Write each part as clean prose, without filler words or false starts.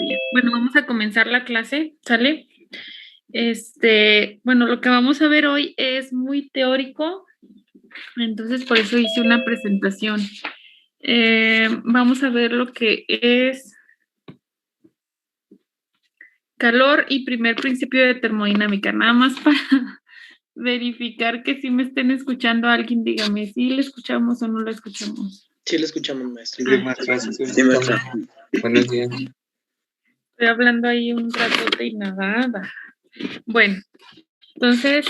todavía. Bueno, vamos a comenzar la clase, ¿sale? Bueno, lo que vamos a ver hoy es muy teórico, entonces por eso hice una presentación. Vamos a ver lo que es calor y primer principio de termodinámica, nada más para verificar que si me estén escuchando alguien, dígame si le escuchamos o no lo escuchamos. Sí, lo escuchamos, maestra. Sí, maestra, Sí, maestra. Buenos días. Estoy hablando ahí un ratote y nada. Bueno, entonces,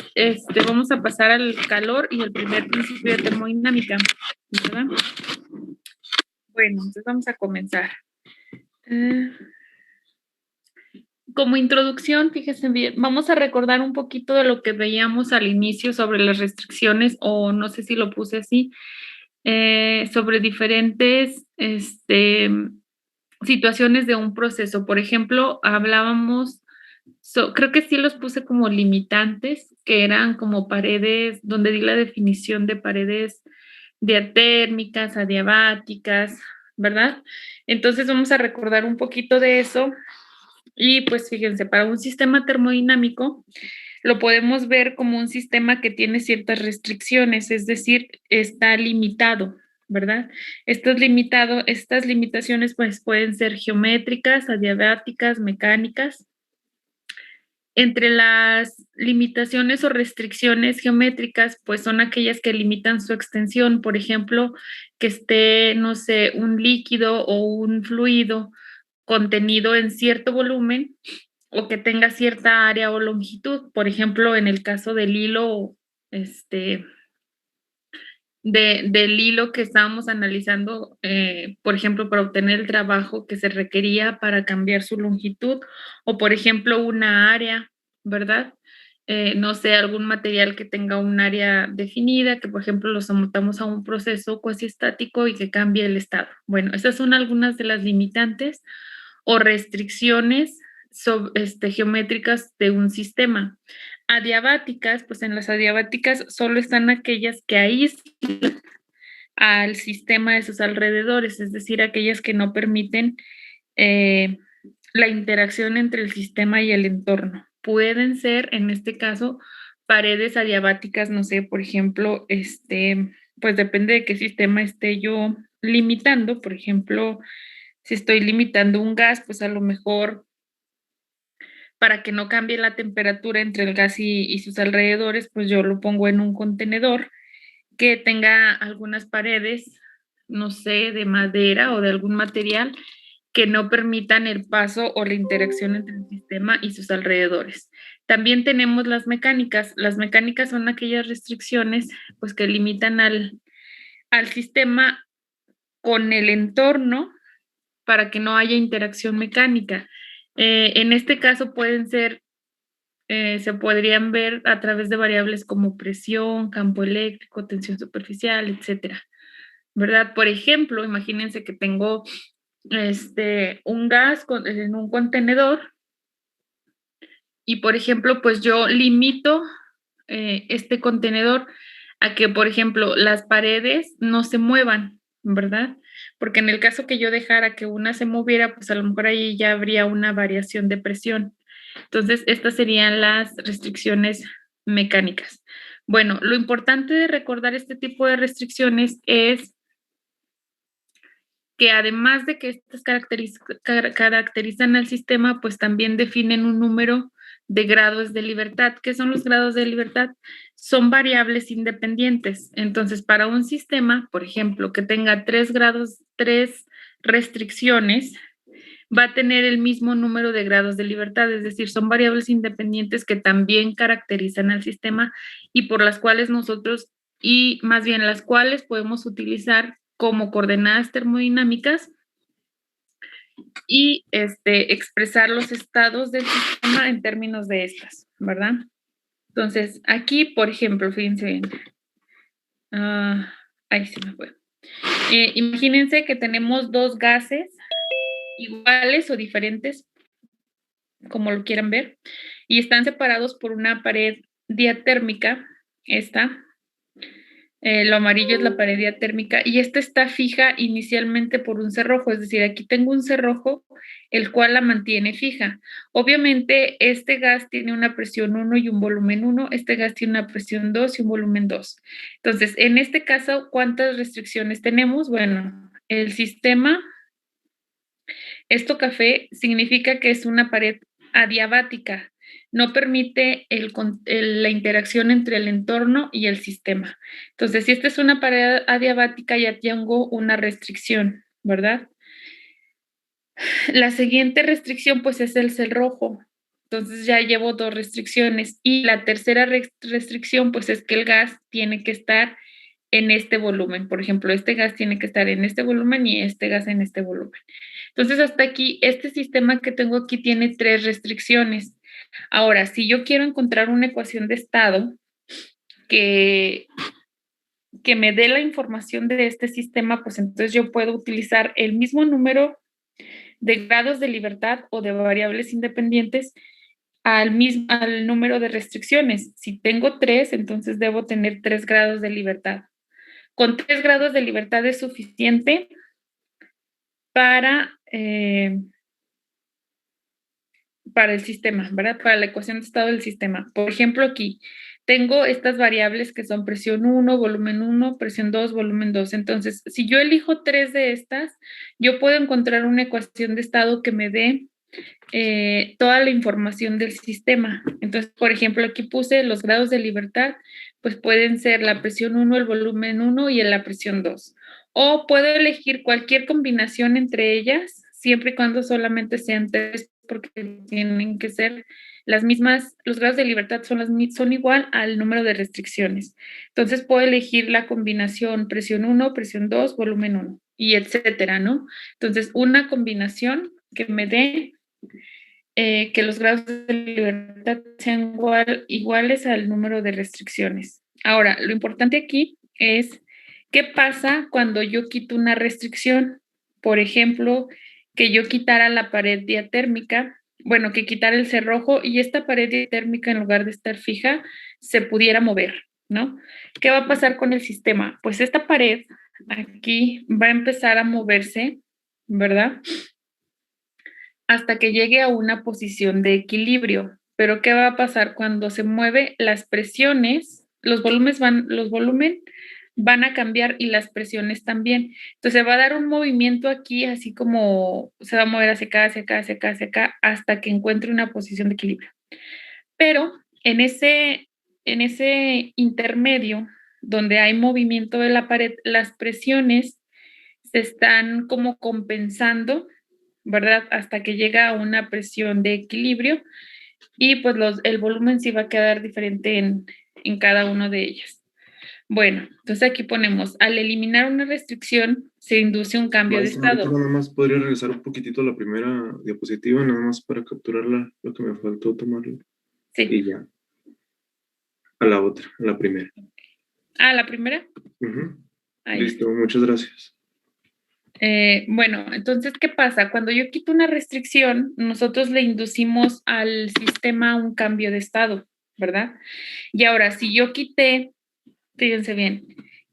vamos a pasar al calor y el primer principio de termodinámica, ¿verdad? Bueno, entonces vamos a comenzar. Como introducción, fíjense bien, vamos a recordar un poquito de lo que veíamos al inicio sobre las restricciones, o no sé si lo puse así, sobre diferentes situaciones de un proceso. Por ejemplo, hablábamos, creo que sí los puse como limitantes, que eran como paredes, donde di la definición de paredes diatérmicas, adiabáticas, ¿verdad? Entonces vamos a recordar un poquito de eso. Y pues fíjense, para un sistema termodinámico lo podemos ver como un sistema que tiene ciertas restricciones, es decir, está limitado, ¿verdad? Estas limitaciones pues pueden ser geométricas, adiabáticas, mecánicas. Entre las limitaciones o restricciones geométricas, pues son aquellas que limitan su extensión, por ejemplo, que esté, no sé, un líquido o un fluido contenido en cierto volumen o que tenga cierta área o longitud. Por ejemplo, en el caso del hilo, del hilo que estábamos analizando, por ejemplo, para obtener el trabajo que se requería para cambiar su longitud, o por ejemplo, una área, ¿verdad? No sé, algún material que tenga un área definida, que por ejemplo lo sometamos a un proceso cuasi estático y que cambie el estado. Bueno, esas son algunas de las limitantes o restricciones geométricas de un sistema. Adiabáticas, pues en las adiabáticas solo están aquellas que aíslan al sistema de sus alrededores, es decir, aquellas que no permiten la interacción entre el sistema y el entorno. Pueden ser, en este caso, paredes adiabáticas, no sé, por ejemplo, pues depende de qué sistema esté yo limitando. Por ejemplo, si estoy limitando un gas, pues a lo mejor para que no cambie la temperatura entre el gas y sus alrededores, pues yo lo pongo en un contenedor que tenga algunas paredes, no sé, de madera o de algún material que no permitan el paso o la interacción entre el sistema y sus alrededores. También tenemos las mecánicas. Las mecánicas son aquellas restricciones pues, que limitan al sistema con el entorno para que no haya interacción mecánica. En este caso pueden ser, se podrían ver a través de variables como presión, campo eléctrico, tensión superficial, etcétera, ¿verdad? Por ejemplo, imagínense que tengo un gas en un contenedor y, por ejemplo, pues yo limito este contenedor a que, por ejemplo, las paredes no se muevan, ¿verdad? Porque en el caso que yo dejara que una se moviera, pues a lo mejor ahí ya habría una variación de presión. Entonces, estas serían las restricciones mecánicas. Bueno, lo importante de recordar este tipo de restricciones es que además de que estas caracterizan al sistema, pues también definen un número de grados de libertad. ¿Qué son los grados de libertad? Son variables independientes. Entonces, para un sistema, por ejemplo, que tenga 3 restricciones, va a tener el mismo número de grados de libertad, es decir, son variables independientes que también caracterizan al sistema y por las cuales nosotros, y más bien las cuales podemos utilizar como coordenadas termodinámicas y expresar los estados del sistema en términos de estas, ¿verdad? Entonces, aquí, por ejemplo, fíjense bien. Ahí se me fue. Imagínense que tenemos dos gases iguales o diferentes, como lo quieran ver, y están separados por una pared diatérmica, esta, Lo amarillo es la pared diatérmica y esta está fija inicialmente por un cerrojo, es decir, aquí tengo un cerrojo el cual la mantiene fija. Obviamente este gas tiene una presión 1 y un volumen 1, este gas tiene una presión 2 y un volumen 2. Entonces, en este caso, ¿cuántas restricciones tenemos? Bueno, el sistema, esto café significa que es una pared adiabática, no permite la interacción entre el entorno y el sistema. Entonces, si esta es una pared adiabática, ya tengo una restricción, ¿verdad? La siguiente restricción, pues, es el cerrojo. Entonces, ya llevo 2 restricciones. Y la tercera restricción, pues, es que el gas tiene que estar en este volumen. Por ejemplo, este gas tiene que estar en este volumen y este gas en este volumen. Entonces, hasta aquí, este sistema que tengo aquí tiene 3 restricciones. Ahora, si yo quiero encontrar una ecuación de estado que, que me dé la información de este sistema, pues entonces yo puedo utilizar el mismo número de grados de libertad o de variables independientes al número de restricciones. Si tengo 3, entonces debo tener 3 grados de libertad. Con 3 grados de libertad es suficiente para, para el sistema, ¿verdad? Para la ecuación de estado del sistema. Por ejemplo, aquí tengo estas variables que son presión 1, presión 2, volumen 2. Entonces, si yo elijo 3 de estas, yo puedo encontrar una ecuación de estado que me dé toda la información del sistema. Entonces, por ejemplo, aquí puse los grados de libertad, pues pueden ser la presión 1, el volumen 1 y la presión 2. O puedo elegir cualquier combinación entre ellas, siempre y cuando solamente sean 3, porque tienen que ser las mismas, los grados de libertad son igual al número de restricciones. Entonces puedo elegir la combinación presión 1, presión 2, volumen 1 y etcétera, ¿no? Entonces, una combinación que me dé que los grados de libertad sean iguales al número de restricciones. Ahora, lo importante aquí es qué pasa cuando yo quito una restricción. Por ejemplo, que yo quitara la pared diatérmica, bueno, que quitara el cerrojo y esta pared diatérmica en lugar de estar fija se pudiera mover, ¿no? ¿Qué va a pasar con el sistema? Pues esta pared aquí va a empezar a moverse, ¿verdad? Hasta que llegue a una posición de equilibrio. Pero ¿qué va a pasar cuando se mueve? Las presiones, los volumen van a cambiar y las presiones también. Entonces va a dar un movimiento aquí, así como se va a mover hacia acá, hacia acá, hacia acá, hacia acá, hasta que encuentre una posición de equilibrio. Pero en ese intermedio, donde hay movimiento de la pared, las presiones se están como compensando, ¿verdad? Hasta que llega a una presión de equilibrio y pues el volumen sí va a quedar diferente en cada uno de ellas. Bueno, entonces aquí ponemos, al eliminar una restricción se induce un cambio de Maestra, ahorita estado. nada más podría regresar un poquitito a la primera diapositiva, nada más para capturar lo que me faltó tomarlo. Sí. Y ya. A la otra, a la primera. Ah, ¿la primera? Listo, muchas gracias. Bueno, entonces, ¿qué pasa? Cuando yo quito una restricción, nosotros le inducimos al sistema un cambio de estado, ¿verdad? Y ahora, si yo quité, fíjense bien,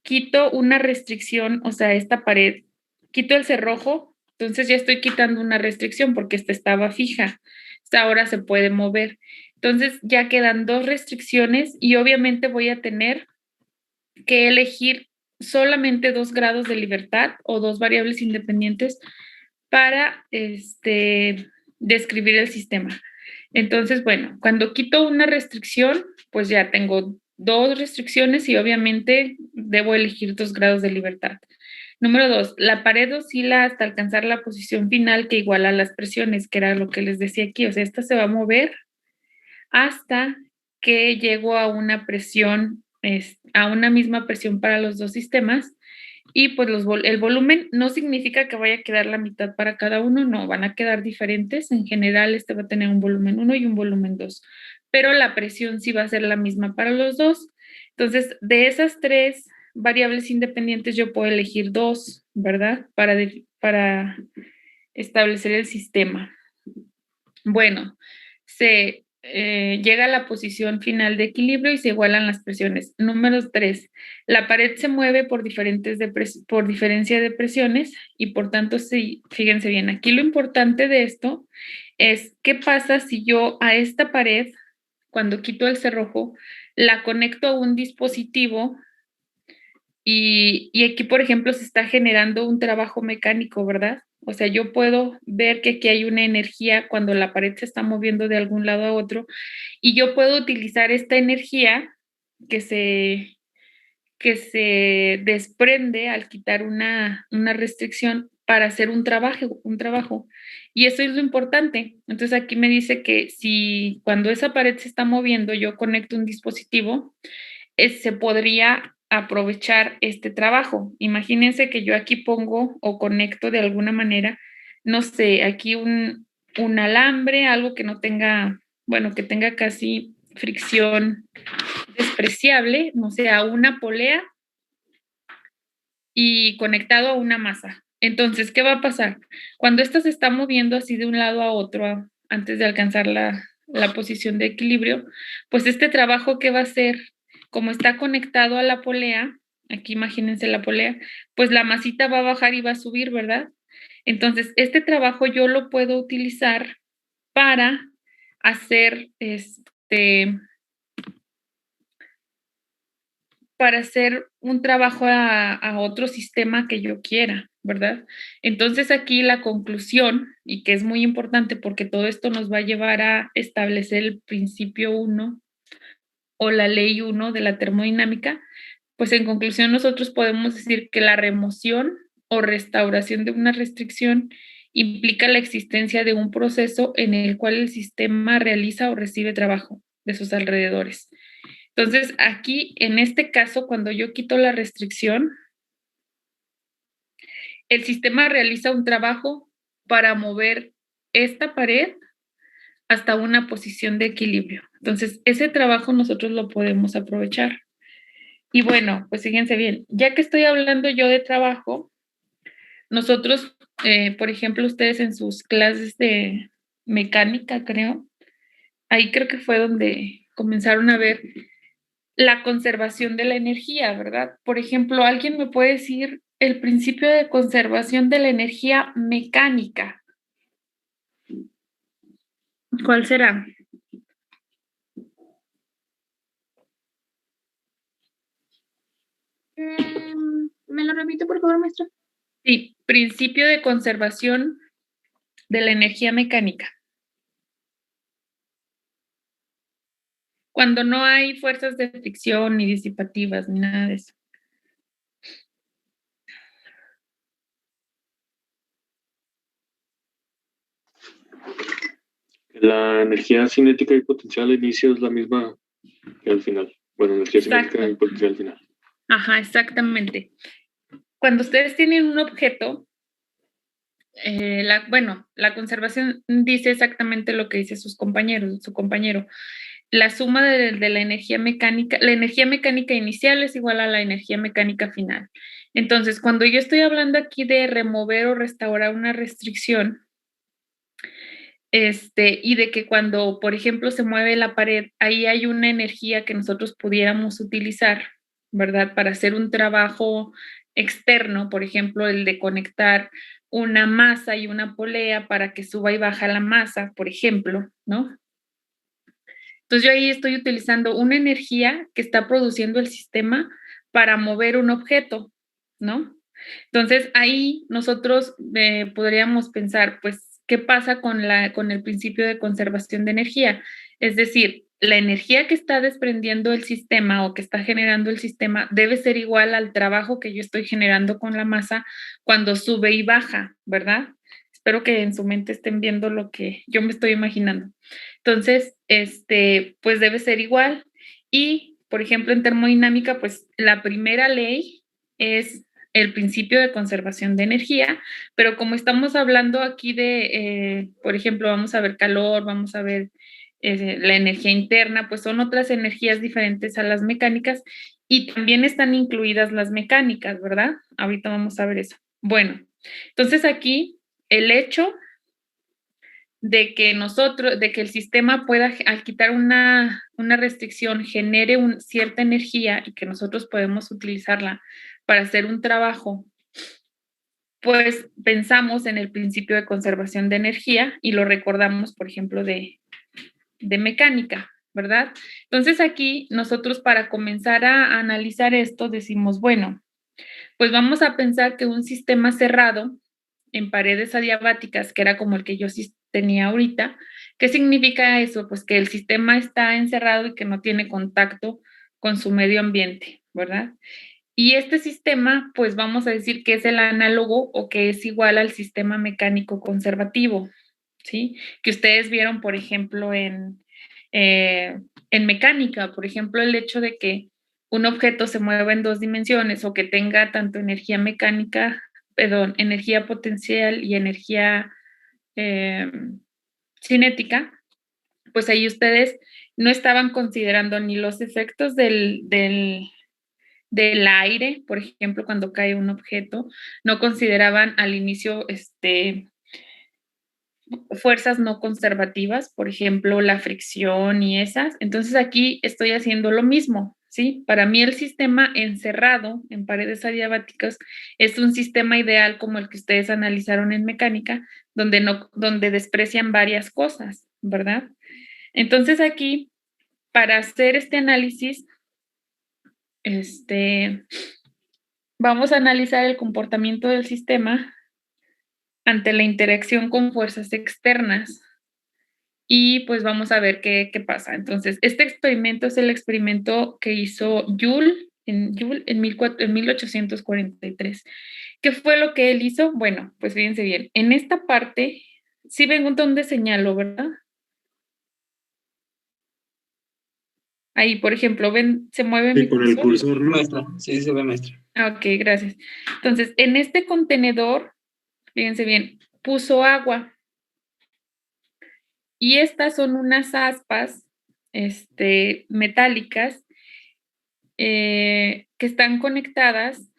quito una restricción, o sea, esta pared, quito el cerrojo, entonces ya estoy quitando una restricción porque esta estaba fija. Esta ahora se puede mover. Entonces ya quedan 2 restricciones y obviamente voy a tener que elegir solamente 2 grados de libertad o 2 variables independientes para describir el sistema. Entonces, bueno, cuando quito una restricción, pues ya tengo 2 restricciones y obviamente debo elegir 2 grados de libertad. Número 2, la pared oscila hasta alcanzar la posición final que iguala las presiones, que era lo que les decía aquí. O sea, esta se va a mover hasta que llego a una presión, a una misma presión para los 2 sistemas. Y pues el volumen no significa que vaya a quedar la mitad para cada uno, no, van a quedar diferentes. En general, este va a tener un volumen 1 y un volumen 2, pero la presión sí va a ser la misma para los dos. Entonces, de esas 3 variables independientes, yo puedo elegir 2, ¿verdad? Para establecer el sistema. Bueno, llega a la posición final de equilibrio y se igualan las presiones. Número 3, la pared se mueve por diferencia de presiones y por tanto, sí, fíjense bien, aquí lo importante de esto es qué pasa si yo a esta pared, cuando quito el cerrojo, la conecto a un dispositivo y aquí, por ejemplo, se está generando un trabajo mecánico, ¿verdad? O sea, yo puedo ver que aquí hay una energía cuando la pared se está moviendo de algún lado a otro y yo puedo utilizar esta energía que se, que se desprende al quitar una restricción para hacer un trabajo, un trabajo. Y eso es lo importante. Entonces aquí me dice que si cuando esa pared se está moviendo yo conecto un dispositivo, se podría aprovechar este trabajo. Imagínense que yo aquí pongo o conecto de alguna manera, no sé, aquí un alambre, algo que no tenga, bueno, que tenga casi fricción despreciable, no sé, a una polea y conectado a una masa. Entonces, ¿qué va a pasar? Cuando esta se está moviendo así de un lado a otro antes de alcanzar la posición de equilibrio, pues este trabajo que va a hacer, como está conectado a la polea, aquí imagínense la polea, pues la masita va a bajar y va a subir, ¿verdad? Entonces, este trabajo yo lo puedo utilizar para hacer para hacer un trabajo a otro sistema que yo quiera, ¿verdad? Entonces aquí la conclusión, y que es muy importante porque todo esto nos va a llevar a establecer el principio 1 o la ley 1 de la termodinámica, pues en conclusión nosotros podemos decir que la remoción o restauración de una restricción implica la existencia de un proceso en el cual el sistema realiza o recibe trabajo de sus alrededores. Entonces, aquí, en este caso, cuando yo quito la restricción, el sistema realiza un trabajo para mover esta pared hasta una posición de equilibrio. Entonces, ese trabajo nosotros lo podemos aprovechar. Y bueno, pues fíjense bien, ya que estoy hablando yo de trabajo, nosotros, por ejemplo, ustedes en sus clases de mecánica, creo, ahí creo que fue donde comenzaron a ver la conservación de la energía, ¿verdad? Por ejemplo, ¿alguien me puede decir el principio de conservación de la energía mecánica? ¿Cuál será? ¿Me lo repite, por favor, maestra? Sí, principio de conservación de la energía mecánica. Cuando no hay fuerzas de fricción ni disipativas ni nada de eso. La energía cinética y potencial al inicio es la misma que al final. Bueno, energía cinética y potencial al final. Ajá, exactamente. Cuando ustedes tienen un objeto, la conservación dice exactamente lo que dice su compañero. La suma de la energía mecánica inicial es igual a la energía mecánica final. Entonces, cuando yo estoy hablando aquí de remover o restaurar una restricción, y de que cuando, por ejemplo, se mueve la pared, ahí hay una energía que nosotros pudiéramos utilizar, ¿verdad? Para hacer un trabajo externo, por ejemplo, el de conectar una masa y una polea para que suba y baja la masa, por ejemplo, ¿no? Entonces yo ahí estoy utilizando una energía que está produciendo el sistema para mover un objeto, ¿no? Entonces ahí nosotros podríamos pensar, pues, ¿qué pasa con el principio de conservación de energía? Es decir, la energía que está desprendiendo el sistema o que está generando el sistema debe ser igual al trabajo que yo estoy generando con la masa cuando sube y baja, ¿verdad? Espero que en su mente estén viendo lo que yo me estoy imaginando. Entonces, pues debe ser igual. Y, por ejemplo, en termodinámica, pues la primera ley es el principio de conservación de energía, pero como estamos hablando aquí de, por ejemplo, vamos a ver calor, vamos a ver la energía interna, pues son otras energías diferentes a las mecánicas y también están incluidas las mecánicas, ¿verdad? Ahorita vamos a ver eso. Bueno, entonces aquí el hecho de que el sistema pueda, al quitar una restricción, genere cierta energía y que nosotros podemos utilizarla para hacer un trabajo, pues pensamos en el principio de conservación de energía y lo recordamos, por ejemplo, de mecánica, ¿verdad? Entonces aquí nosotros para comenzar a analizar esto decimos, bueno, pues vamos a pensar que un sistema cerrado en paredes adiabáticas, que era como el que yo sí tenía ahorita, ¿qué significa eso? Pues que el sistema está encerrado y que no tiene contacto con su medio ambiente, ¿verdad? Y este sistema, pues vamos a decir que es el análogo o que es igual al sistema mecánico conservativo, ¿sí? Que ustedes vieron, por ejemplo, en mecánica, por ejemplo, el hecho de que un objeto se mueva en 2 dimensiones o que tenga tanto energía mecánica, perdón, energía potencial y energía cinética, pues ahí ustedes no estaban considerando ni los efectos del aire, por ejemplo, cuando cae un objeto, no consideraban al inicio fuerzas no conservativas, por ejemplo, la fricción y esas. Entonces aquí estoy haciendo lo mismo, ¿sí? Para mí el sistema encerrado en paredes adiabáticas es un sistema ideal como el que ustedes analizaron en mecánica, donde desprecian varias cosas, ¿verdad? Entonces aquí, para hacer este análisis, vamos a analizar el comportamiento del sistema ante la interacción con fuerzas externas y pues vamos a ver qué pasa. Entonces, este experimento es el experimento que hizo Joule en 1843. ¿Qué fue lo que él hizo? Bueno, pues fíjense bien, en esta parte, sí ven dónde señalo, ¿verdad? Ahí, por ejemplo, ven, se mueve mi con el cursor, ¿no? Maestra, sí se ve, maestra. Ok, gracias. Entonces, en este contenedor, fíjense bien, puso agua. Y estas son unas aspas metálicas que están conectadas.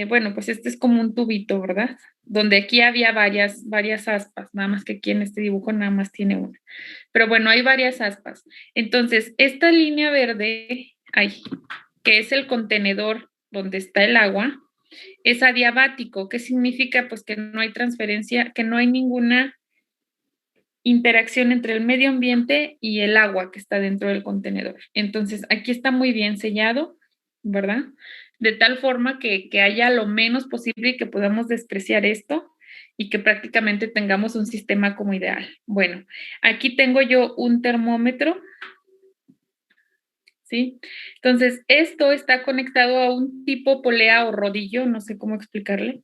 Bueno, pues este es como un tubito, ¿verdad? Donde aquí había varias aspas, nada más que aquí en este dibujo nada más tiene una. Pero bueno, hay varias aspas. Entonces, esta línea verde, que es el contenedor donde está el agua, es adiabático. ¿Qué significa? Pues que no hay transferencia, que no hay ninguna interacción entre el medio ambiente y el agua que está dentro del contenedor. Entonces, aquí está muy bien sellado, ¿verdad? De tal forma que haya lo menos posible y que podamos despreciar esto y que prácticamente tengamos un sistema como ideal. Bueno, aquí tengo yo un termómetro, ¿sí? Entonces, esto está conectado a un tipo polea o rodillo, no sé cómo explicarle.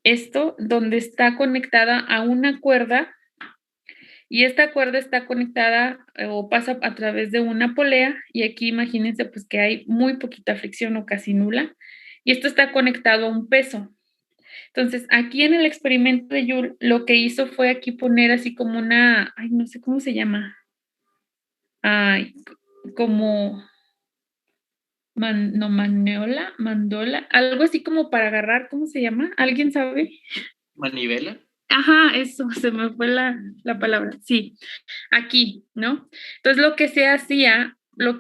Esto, donde está conectada a una cuerda. Y esta cuerda está conectada o pasa a través de una polea y aquí imagínense pues que hay muy poquita fricción o casi nula y esto está conectado a un peso. Entonces aquí en el experimento de Joule lo que hizo fue aquí poner así como una, no sé cómo se llama, como mandola, algo así como para agarrar, ¿cómo se llama? ¿Alguien sabe? ¿Manivela? Ajá, eso, se me fue la palabra, sí, aquí, ¿no? Entonces lo que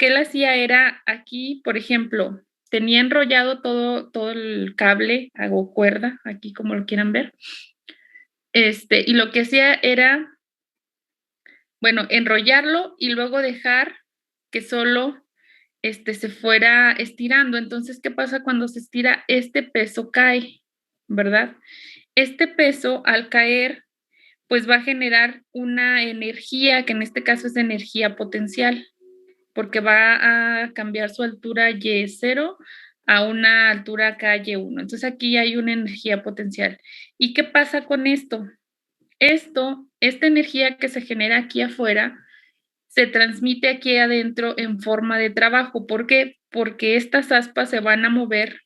él hacía era aquí, por ejemplo, tenía enrollado todo el cable, hago cuerda, aquí como lo quieran ver, y lo que hacía era, bueno, enrollarlo y luego dejar que solo se fuera estirando. Entonces, ¿qué pasa cuando se estira? Este peso cae, ¿verdad? Este peso al caer pues va a generar una energía, que en este caso es energía potencial, porque va a cambiar su altura Y0 a una altura KY1. Entonces aquí hay una energía potencial. ¿Y qué pasa con esto? Esta energía que se genera aquí afuera, se transmite aquí adentro en forma de trabajo. ¿Por qué? Porque estas aspas se van a mover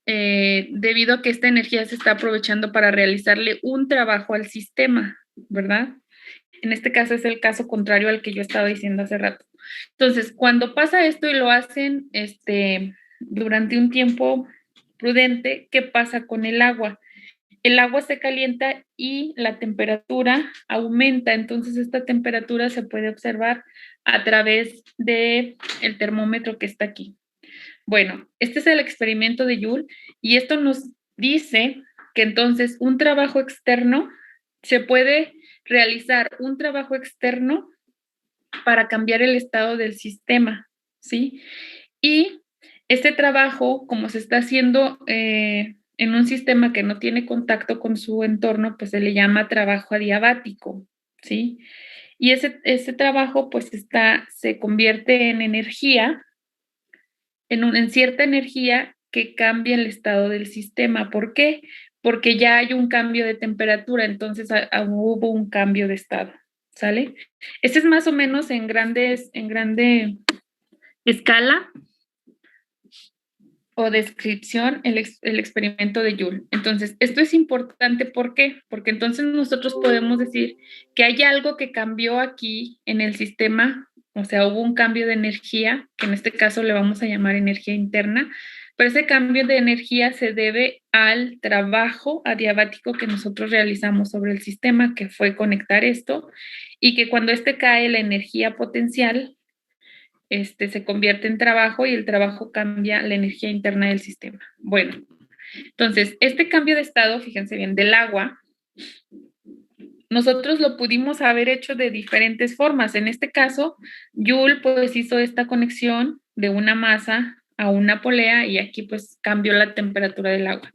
debido a que esta energía se está aprovechando para realizarle un trabajo al sistema, ¿verdad? En este caso es el caso contrario al que yo estaba diciendo hace rato. Entonces, cuando pasa esto y lo hacen durante un tiempo prudente, ¿qué pasa con el agua? el agua se calienta y la temperatura aumenta. Entonces, esta temperatura se puede observar a través del termómetro que está aquí. Bueno, este es el experimento de Joule y esto nos dice que entonces un trabajo externo, se puede realizar un trabajo externo para cambiar el estado del sistema, ¿sí? Y este trabajo, como se está haciendo en un sistema que no tiene contacto con su entorno, pues se le llama trabajo adiabático, ¿sí? Y ese trabajo pues se convierte en energía, en cierta energía que cambia el estado del sistema. ¿Por qué? Porque ya hay un cambio de temperatura, entonces hubo un cambio de estado, ¿sale? Este es más o menos en grande escala o descripción el experimento de Joule. Entonces, esto es importante, ¿por qué? Porque entonces nosotros podemos decir que hay algo que cambió aquí en el sistema, o sea, hubo un cambio de energía, que en este caso le vamos a llamar energía interna, pero ese cambio de energía se debe al trabajo adiabático que nosotros realizamos sobre el sistema, que fue conectar esto, y que cuando cae la energía potencial, se convierte en trabajo y el trabajo cambia la energía interna del sistema. Bueno, entonces, este cambio de estado, fíjense bien, del agua, nosotros lo pudimos haber hecho de diferentes formas. En este caso, Joule pues hizo esta conexión de una masa a una polea y aquí pues cambió la temperatura del agua.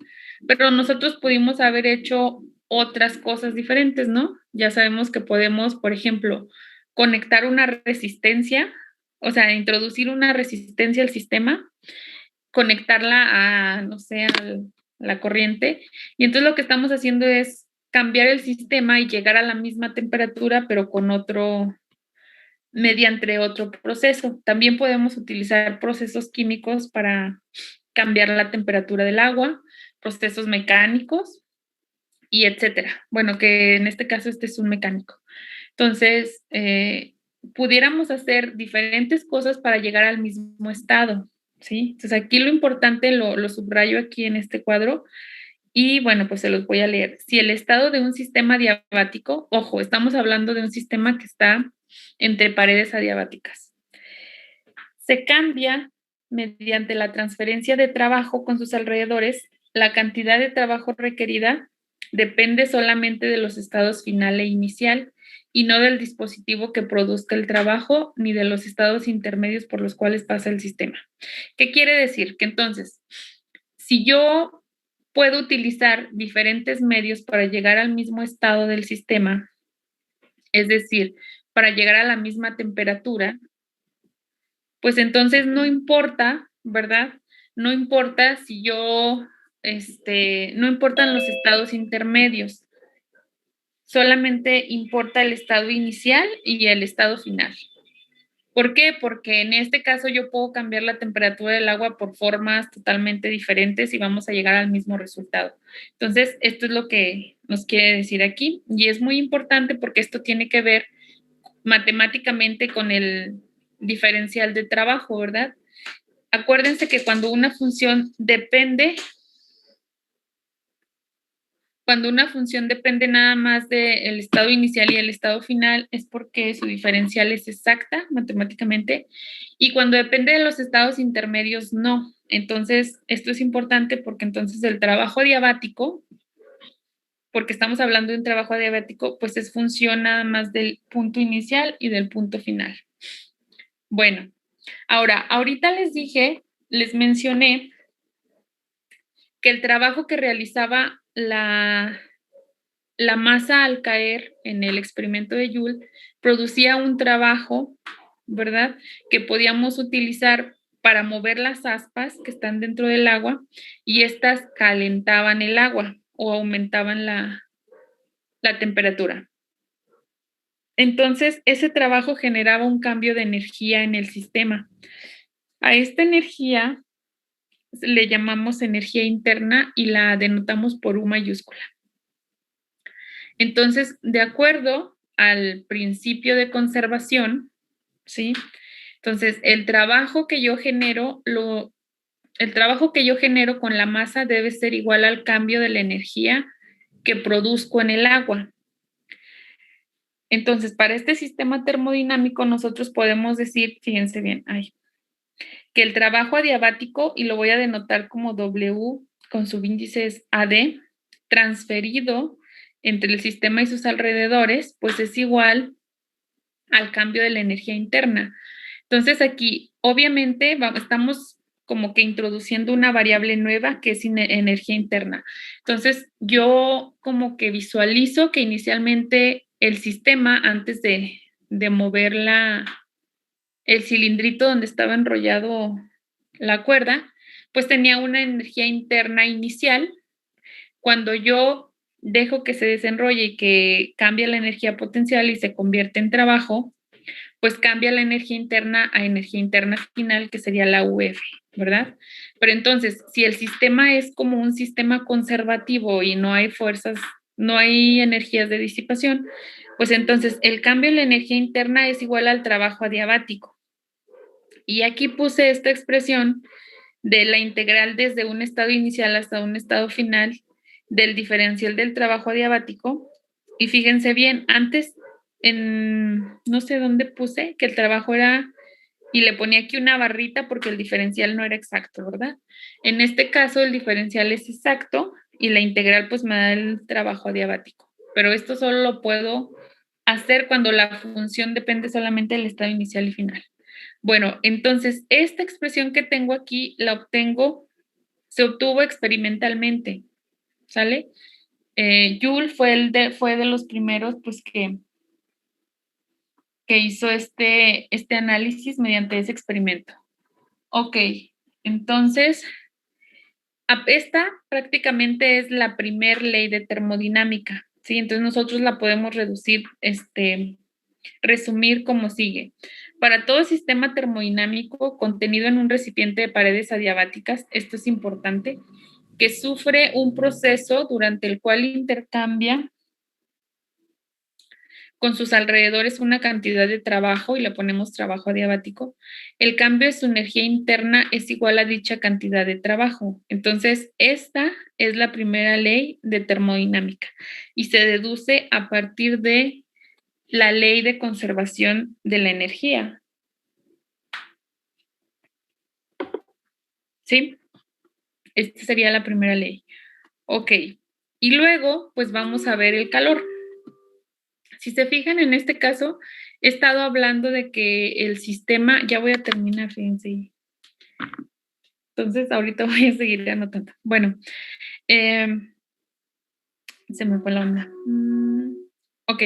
Pero nosotros pudimos haber hecho otras cosas diferentes, ¿no? Ya sabemos que podemos, por ejemplo, conectar una resistencia, o sea, introducir una resistencia al sistema, conectarla a, no sé, a la corriente. Y entonces lo que estamos haciendo es cambiar el sistema y llegar a la misma temperatura, pero con mediante otro proceso. También podemos utilizar procesos químicos para cambiar la temperatura del agua, procesos mecánicos y etcétera. Bueno, que en este caso este es un mecánico. Entonces, pudiéramos hacer diferentes cosas para llegar al mismo estado, ¿sí? Entonces, aquí lo importante, lo subrayo aquí en este cuadro, y bueno, pues se los voy a leer. Si el estado de un sistema adiabático, ojo, estamos hablando de un sistema que está entre paredes adiabáticas, se cambia mediante la transferencia de trabajo con sus alrededores, la cantidad de trabajo requerida depende solamente de los estados final e inicial y no del dispositivo que produzca el trabajo ni de los estados intermedios por los cuales pasa el sistema. ¿Qué quiere decir? Que entonces, si yo puedo utilizar diferentes medios para llegar al mismo estado del sistema, es decir, para llegar a la misma temperatura, pues entonces no importa, ¿verdad? No importa si yo, no importan los estados intermedios, solamente importa el estado inicial y el estado final. ¿Por qué? Porque en este caso yo puedo cambiar la temperatura del agua por formas totalmente diferentes y vamos a llegar al mismo resultado. Entonces, esto es lo que nos quiere decir aquí y es muy importante porque esto tiene que ver matemáticamente con el diferencial de trabajo, ¿verdad? Acuérdense que cuando una función depende nada más del estado inicial y el estado final, es porque su diferencial es exacta matemáticamente, y cuando depende de los estados intermedios, no. Entonces, esto es importante porque entonces el trabajo adiabático, porque estamos hablando de un trabajo adiabático, pues es función nada más del punto inicial y del punto final. Bueno, ahora, ahorita les mencioné que el trabajo que realizaba la masa al caer en el experimento de Joule producía un trabajo, ¿verdad?, que podíamos utilizar para mover las aspas que están dentro del agua y estas calentaban el agua o aumentaban la temperatura. Entonces, ese trabajo generaba un cambio de energía en el sistema. A esta energía le llamamos energía interna y la denotamos por U mayúscula. Entonces, de acuerdo al principio de conservación, ¿sí? Entonces, el trabajo que yo genero con la masa debe ser igual al cambio de la energía que produzco en el agua. Entonces, para este sistema termodinámico, nosotros podemos decir, fíjense bien, que el trabajo adiabático, y lo voy a denotar como W con subíndices AD, transferido entre el sistema y sus alrededores, pues es igual al cambio de la energía interna. Entonces aquí, obviamente, estamos como que introduciendo una variable nueva que es energía interna. Entonces, yo como que visualizo que inicialmente el sistema, antes de mover el cilindrito donde estaba enrollado la cuerda, pues tenía una energía interna inicial. Cuando yo dejo que se desenrolle y que cambia la energía potencial y se convierte en trabajo, pues cambia la energía interna a energía interna final, que sería la UF, ¿verdad? Pero entonces, si el sistema es como un sistema conservativo y no hay fuerzas, no hay energías de disipación, pues entonces el cambio en la energía interna es igual al trabajo adiabático. Y aquí puse esta expresión de la integral desde un estado inicial hasta un estado final del diferencial del trabajo adiabático. Y fíjense bien, antes no sé dónde puse que el trabajo era, y le ponía aquí una barrita porque el diferencial no era exacto, ¿verdad? En este caso el diferencial es exacto y la integral pues me da el trabajo adiabático. Pero esto solo lo puedo hacer cuando la función depende solamente del estado inicial y final. Bueno, entonces esta expresión que tengo aquí se obtuvo experimentalmente, ¿sale? Joule fue de los primeros pues que hizo este análisis mediante ese experimento. Ok, entonces esta prácticamente es la primer ley de termodinámica, ¿sí? Entonces nosotros la podemos resumir como sigue. Para todo sistema termodinámico contenido en un recipiente de paredes adiabáticas, esto es importante, que sufre un proceso durante el cual intercambia con sus alrededores una cantidad de trabajo, y le ponemos trabajo adiabático, el cambio de su energía interna es igual a dicha cantidad de trabajo. Entonces, esta es la primera ley de termodinámica y se deduce a partir de la ley de conservación de la energía. ¿Sí? Esta sería la primera ley. Ok. Y luego, pues vamos a ver el calor. Si se fijan, en este caso, he estado hablando de que el sistema, ya voy a terminar, fíjense. Entonces, ahorita voy a seguir anotando. Bueno, se me fue la onda. Ok.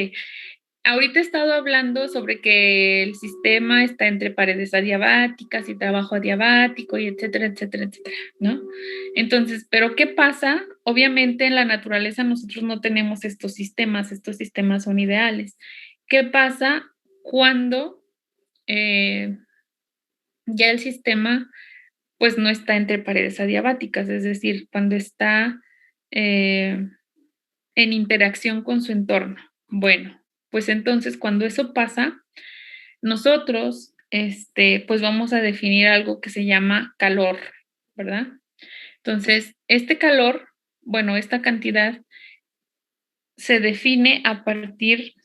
Ahorita he estado hablando sobre que el sistema está entre paredes adiabáticas y trabajo adiabático y etcétera, etcétera, etcétera, ¿no? Entonces, ¿pero qué pasa? Obviamente en la naturaleza nosotros no tenemos estos sistemas son ideales. ¿Qué pasa cuando ya el sistema pues no está entre paredes adiabáticas? Es decir, cuando está en interacción con su entorno. Bueno, pues entonces cuando eso pasa, nosotros pues vamos a definir algo que se llama calor, ¿verdad? Entonces, este calor, bueno, esta cantidad se define a partir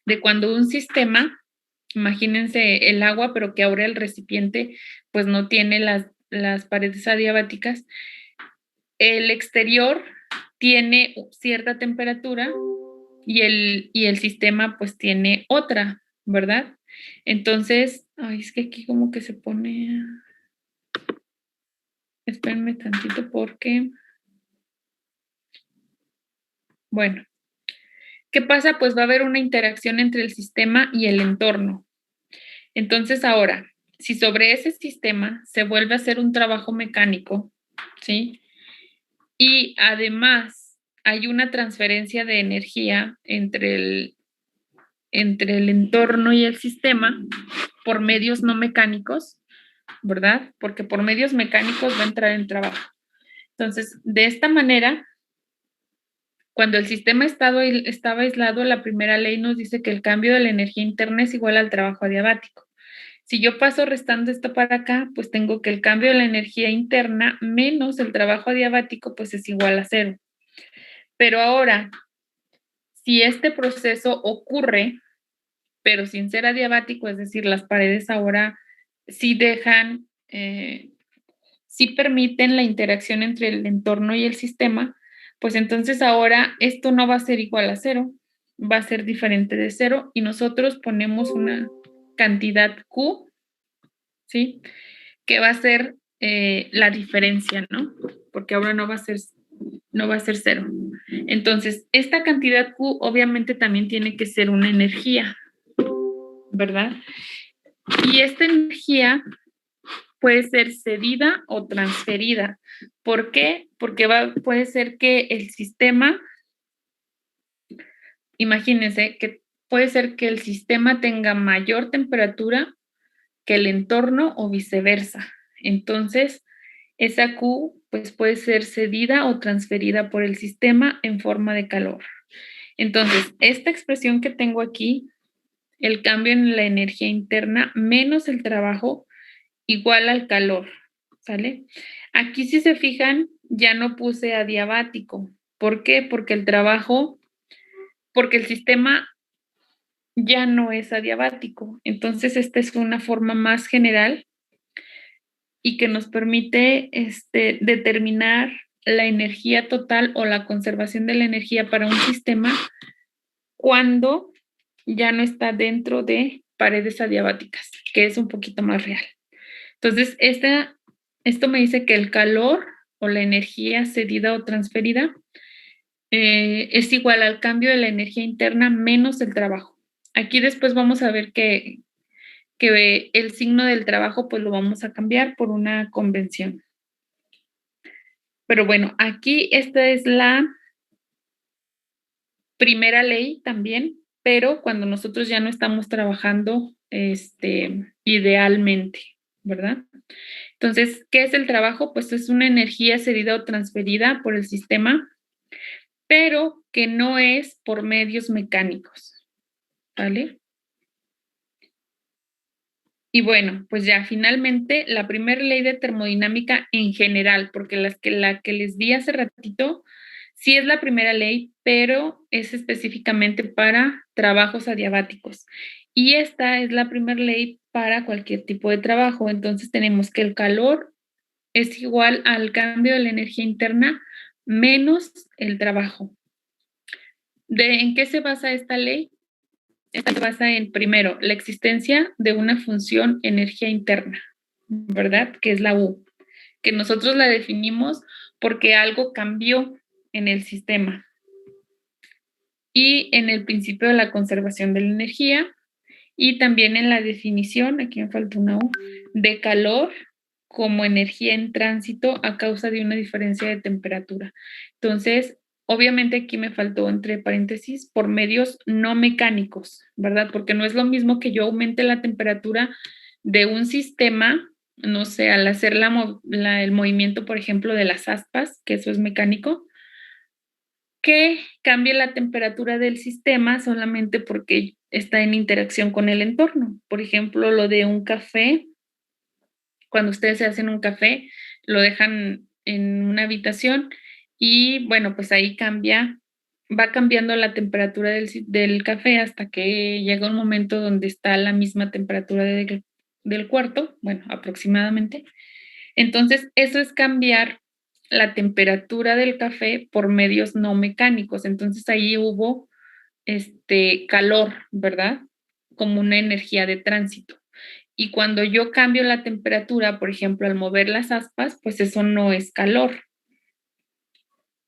de cuando un sistema, imagínense el agua, pero que ahora el recipiente pues no tiene las paredes adiabáticas, el exterior tiene cierta temperatura y el sistema pues tiene otra, ¿verdad? Entonces, es que aquí como que se pone, espérenme tantito porque, bueno, ¿qué pasa? Pues va a haber una interacción entre el sistema y el entorno. Entonces ahora, si sobre ese sistema se vuelve a hacer un trabajo mecánico, ¿sí? Y además hay una transferencia de energía entre el entorno y el sistema por medios no mecánicos, ¿verdad? Porque por medios mecánicos va a entrar en trabajo. Entonces, de esta manera, cuando el sistema estaba aislado, la primera ley nos dice que el cambio de la energía interna es igual al trabajo adiabático. Si yo paso restando esto para acá, pues tengo que el cambio de la energía interna menos el trabajo adiabático, pues es igual a 0. Pero ahora, si este proceso ocurre, pero sin ser adiabático, es decir, las paredes ahora sí dejan, sí permiten la interacción entre el entorno y el sistema, pues entonces ahora esto no va a ser igual a 0, va a ser diferente de 0 y nosotros ponemos una cantidad Q, ¿sí? Que va a ser la diferencia, ¿no? Porque ahora no va a ser 0. Entonces, esta cantidad Q obviamente también tiene que ser una energía, ¿verdad? Y esta energía puede ser cedida o transferida. ¿Por qué? Porque puede ser que el sistema, imagínense que puede ser que el sistema tenga mayor temperatura que el entorno o viceversa. Entonces, esa Q pues puede ser cedida o transferida por el sistema en forma de calor. Entonces, esta expresión que tengo aquí, el cambio en la energía interna menos el trabajo igual al calor, ¿sale? Aquí si se fijan, ya no puse adiabático. ¿Por qué? Porque el sistema ya no es adiabático. Entonces, esta es una forma más general y que nos permite determinar la energía total o la conservación de la energía para un sistema cuando ya no está dentro de paredes adiabáticas, que es un poquito más real. Entonces, esto me dice que el calor o la energía cedida o transferida es igual al cambio de la energía interna menos el trabajo. Aquí después vamos a ver que el signo del trabajo pues lo vamos a cambiar por una convención. Pero bueno, aquí esta es la primera ley también, pero cuando nosotros ya no estamos trabajando idealmente, ¿verdad? Entonces, ¿qué es el trabajo? Pues es una energía cedida o transferida por el sistema, pero que no es por medios mecánicos, ¿vale? Y bueno, pues ya finalmente la primera ley de termodinámica en general, porque la que les di hace ratito, sí es la primera ley, pero es específicamente para trabajos adiabáticos. Y esta es la primera ley para cualquier tipo de trabajo. Entonces tenemos que el calor es igual al cambio de la energía interna menos el trabajo. ¿En qué se basa esta ley? Esta se basa en, primero, la existencia de una función energía interna, ¿verdad? Que es la U, que nosotros la definimos porque algo cambió en el sistema. Y en el principio de la conservación de la energía, y también en la definición, aquí me falta una U, de calor como energía en tránsito a causa de una diferencia de temperatura. Entonces, obviamente aquí me faltó entre paréntesis por medios no mecánicos, ¿verdad? Porque no es lo mismo que yo aumente la temperatura de un sistema, no sé, al hacer el movimiento, por ejemplo, de las aspas, que eso es mecánico, que cambie la temperatura del sistema solamente porque está en interacción con el entorno. Por ejemplo, lo de un café, cuando ustedes se hacen un café, lo dejan en una habitación y bueno, pues ahí va cambiando la temperatura del café hasta que llega un momento donde está a la misma temperatura del cuarto, bueno, aproximadamente. Entonces, eso es cambiar la temperatura del café por medios no mecánicos. Entonces, ahí hubo calor, ¿verdad? Como una energía de tránsito. Y cuando yo cambio la temperatura, por ejemplo, al mover las aspas, pues eso no es calor.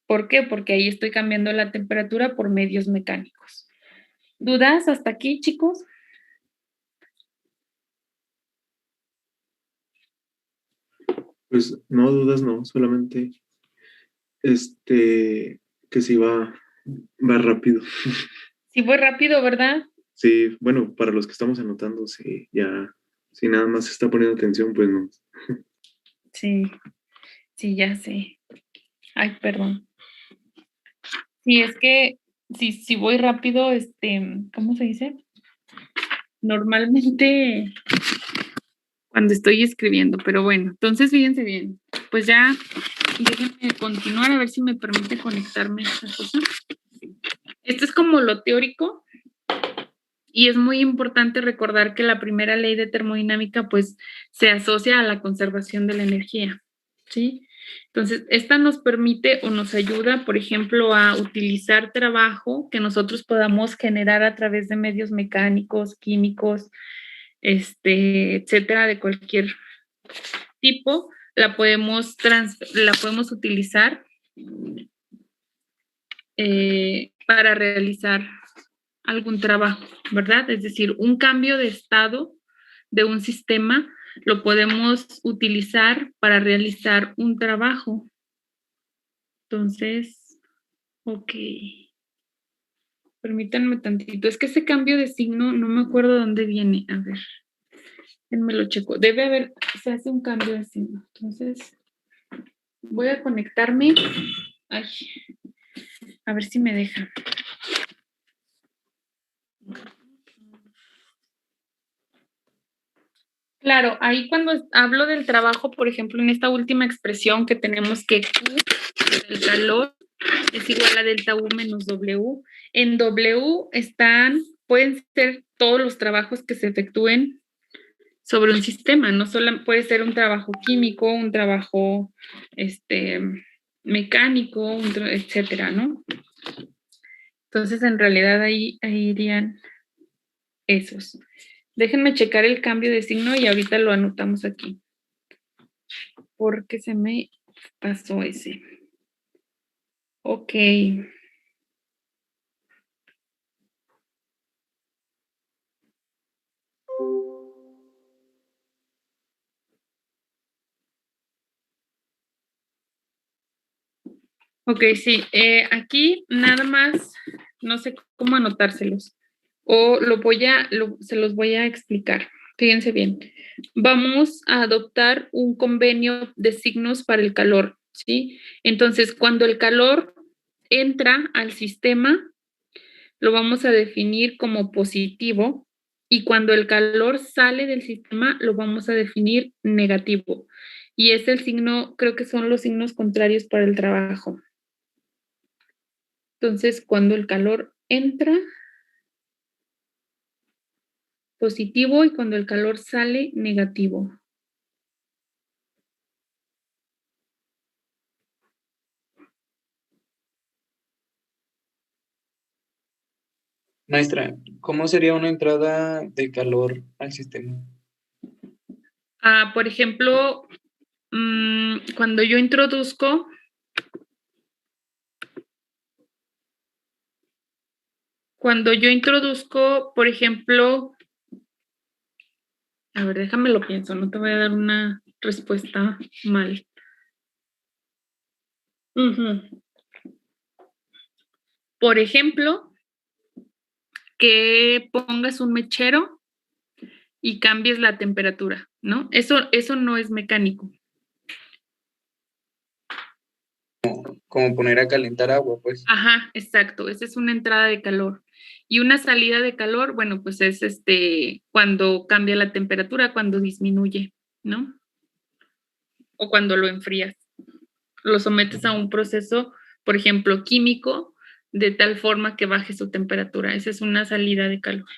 ¿Por qué? Porque ahí estoy cambiando la temperatura por medios mecánicos. ¿Dudas hasta aquí, chicos? Pues no, dudas no, solamente que sí va rápido. Sí, fue rápido, ¿verdad? Sí, bueno, para los que estamos anotando, sí, ya, si nada más se está poniendo atención, pues no. Sí, ya sé. Ay, perdón. Sí, es que si voy rápido, ¿cómo se dice? Normalmente cuando estoy escribiendo, pero bueno, entonces fíjense bien, pues ya déjenme continuar a ver si me permite conectarme a esta cosa. Esto es como lo teórico y es muy importante recordar que la primera ley de termodinámica pues se asocia a la conservación de la energía, ¿sí? Entonces, esta nos permite o nos ayuda, por ejemplo, a utilizar trabajo que nosotros podamos generar a través de medios mecánicos, químicos, etcétera, de cualquier tipo, la podemos utilizar para realizar algún trabajo, ¿verdad? Es decir, un cambio de estado de un sistema lo podemos utilizar para realizar un trabajo. Entonces, ok. Permítanme tantito. Es que ese cambio de signo no me acuerdo de dónde viene. A ver, déjenme lo checo. Debe haber, se hace un cambio de signo. Entonces, voy a conectarme. Ay, a ver si me deja. Claro, ahí cuando hablo del trabajo, por ejemplo, en esta última expresión que tenemos que Q, el calor, es igual a delta U menos W. En W pueden ser todos los trabajos que se efectúen sobre un sistema, no solo puede ser un trabajo químico, un trabajo mecánico, etcétera, ¿no? Entonces, en realidad ahí irían esos. Déjenme checar el cambio de signo y ahorita lo anotamos aquí. Porque se me pasó ese. Ok. Ok, sí. Aquí nada más, no sé cómo anotárselos. O se los voy a explicar. Fíjense bien. Vamos a adoptar un convenio de signos para el calor, ¿sí? Entonces, cuando el calor entra al sistema, lo vamos a definir como positivo y cuando el calor sale del sistema, lo vamos a definir negativo. Y es el signo, creo que son los signos contrarios para el trabajo. Entonces, cuando el calor entra, positivo, y cuando el calor sale, negativo. Maestra, ¿cómo sería una entrada de calor al sistema? Por ejemplo, cuando yo introduzco por ejemplo, a ver, déjame lo pienso, no te voy a dar una respuesta mal. Por ejemplo, que pongas un mechero y cambies la temperatura, ¿no? Eso no es mecánico. Como poner a calentar agua, pues. Ajá, exacto. Esa es una entrada de calor. Y una salida de calor, bueno, pues es cuando cambia la temperatura, cuando disminuye, ¿no? O cuando lo enfrías. Lo sometes a un proceso, por ejemplo, químico, de tal forma que baje su temperatura. Esa es una salida de calor.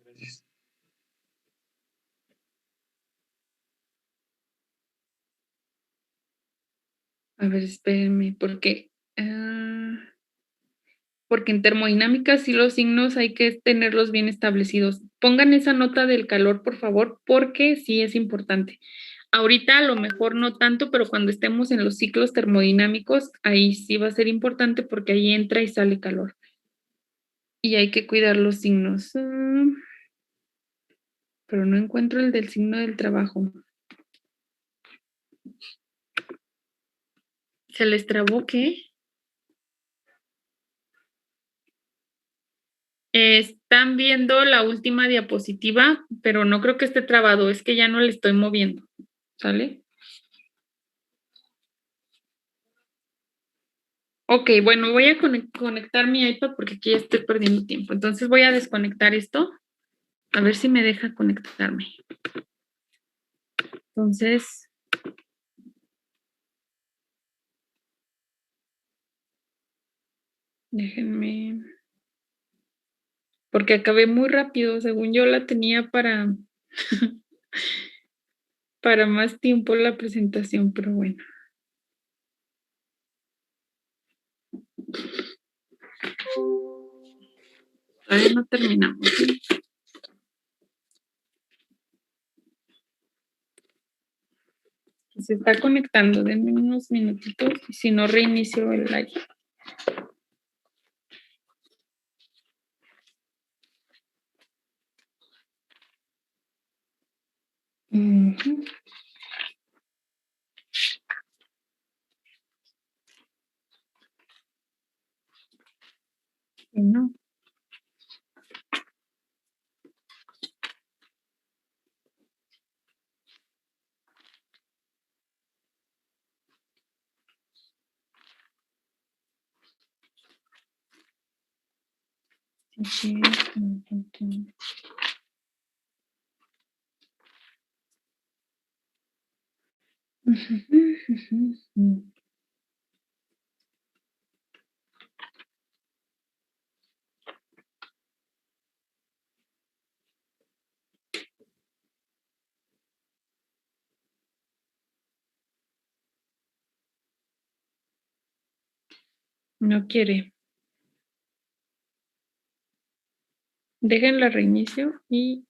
Gracias. A ver, espérenme, porque en termodinámica sí los signos hay que tenerlos bien establecidos. Pongan esa nota del calor, por favor, porque sí es importante. Ahorita a lo mejor no tanto, pero cuando estemos en los ciclos termodinámicos, ahí sí va a ser importante porque ahí entra y sale calor. Y hay que cuidar los signos. Pero no encuentro el del signo del trabajo. ¿Se les trabó qué? Están viendo la última diapositiva, pero no creo que esté trabado, es que ya no le estoy moviendo. ¿Sale? Ok, bueno, voy a conectar mi iPad porque aquí ya estoy perdiendo tiempo. Entonces voy a desconectar esto. A ver si me deja conectarme. Entonces, déjenme, porque acabé muy rápido, según yo la tenía para, para más tiempo la presentación, pero bueno. Todavía no terminamos. ¿Sí? Se está conectando, denme unos minutitos y si no reinicio el live. Ujú. No. Sí, sí. No quiere. Déjenla reinicio y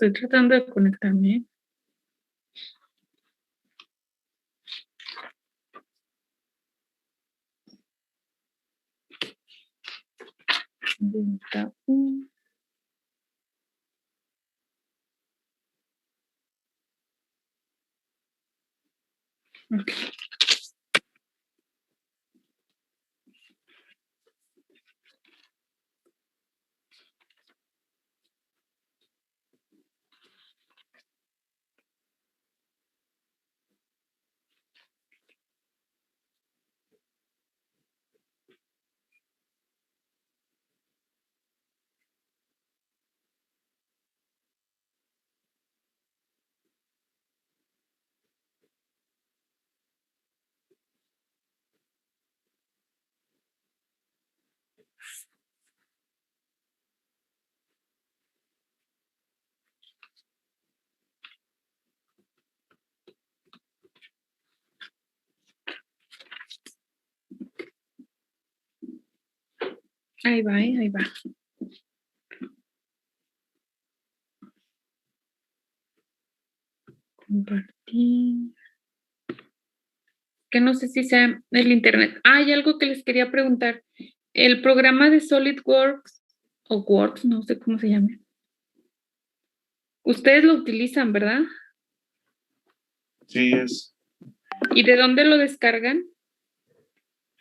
estoy tratando de conectarme. Okay. Ahí va, ahí va. Compartir. Que no sé si sea el internet. Hay algo que les quería preguntar. El programa de SolidWorks o Works, no sé cómo se llama. Ustedes lo utilizan, ¿verdad? Sí, es ¿Y de dónde lo descargan?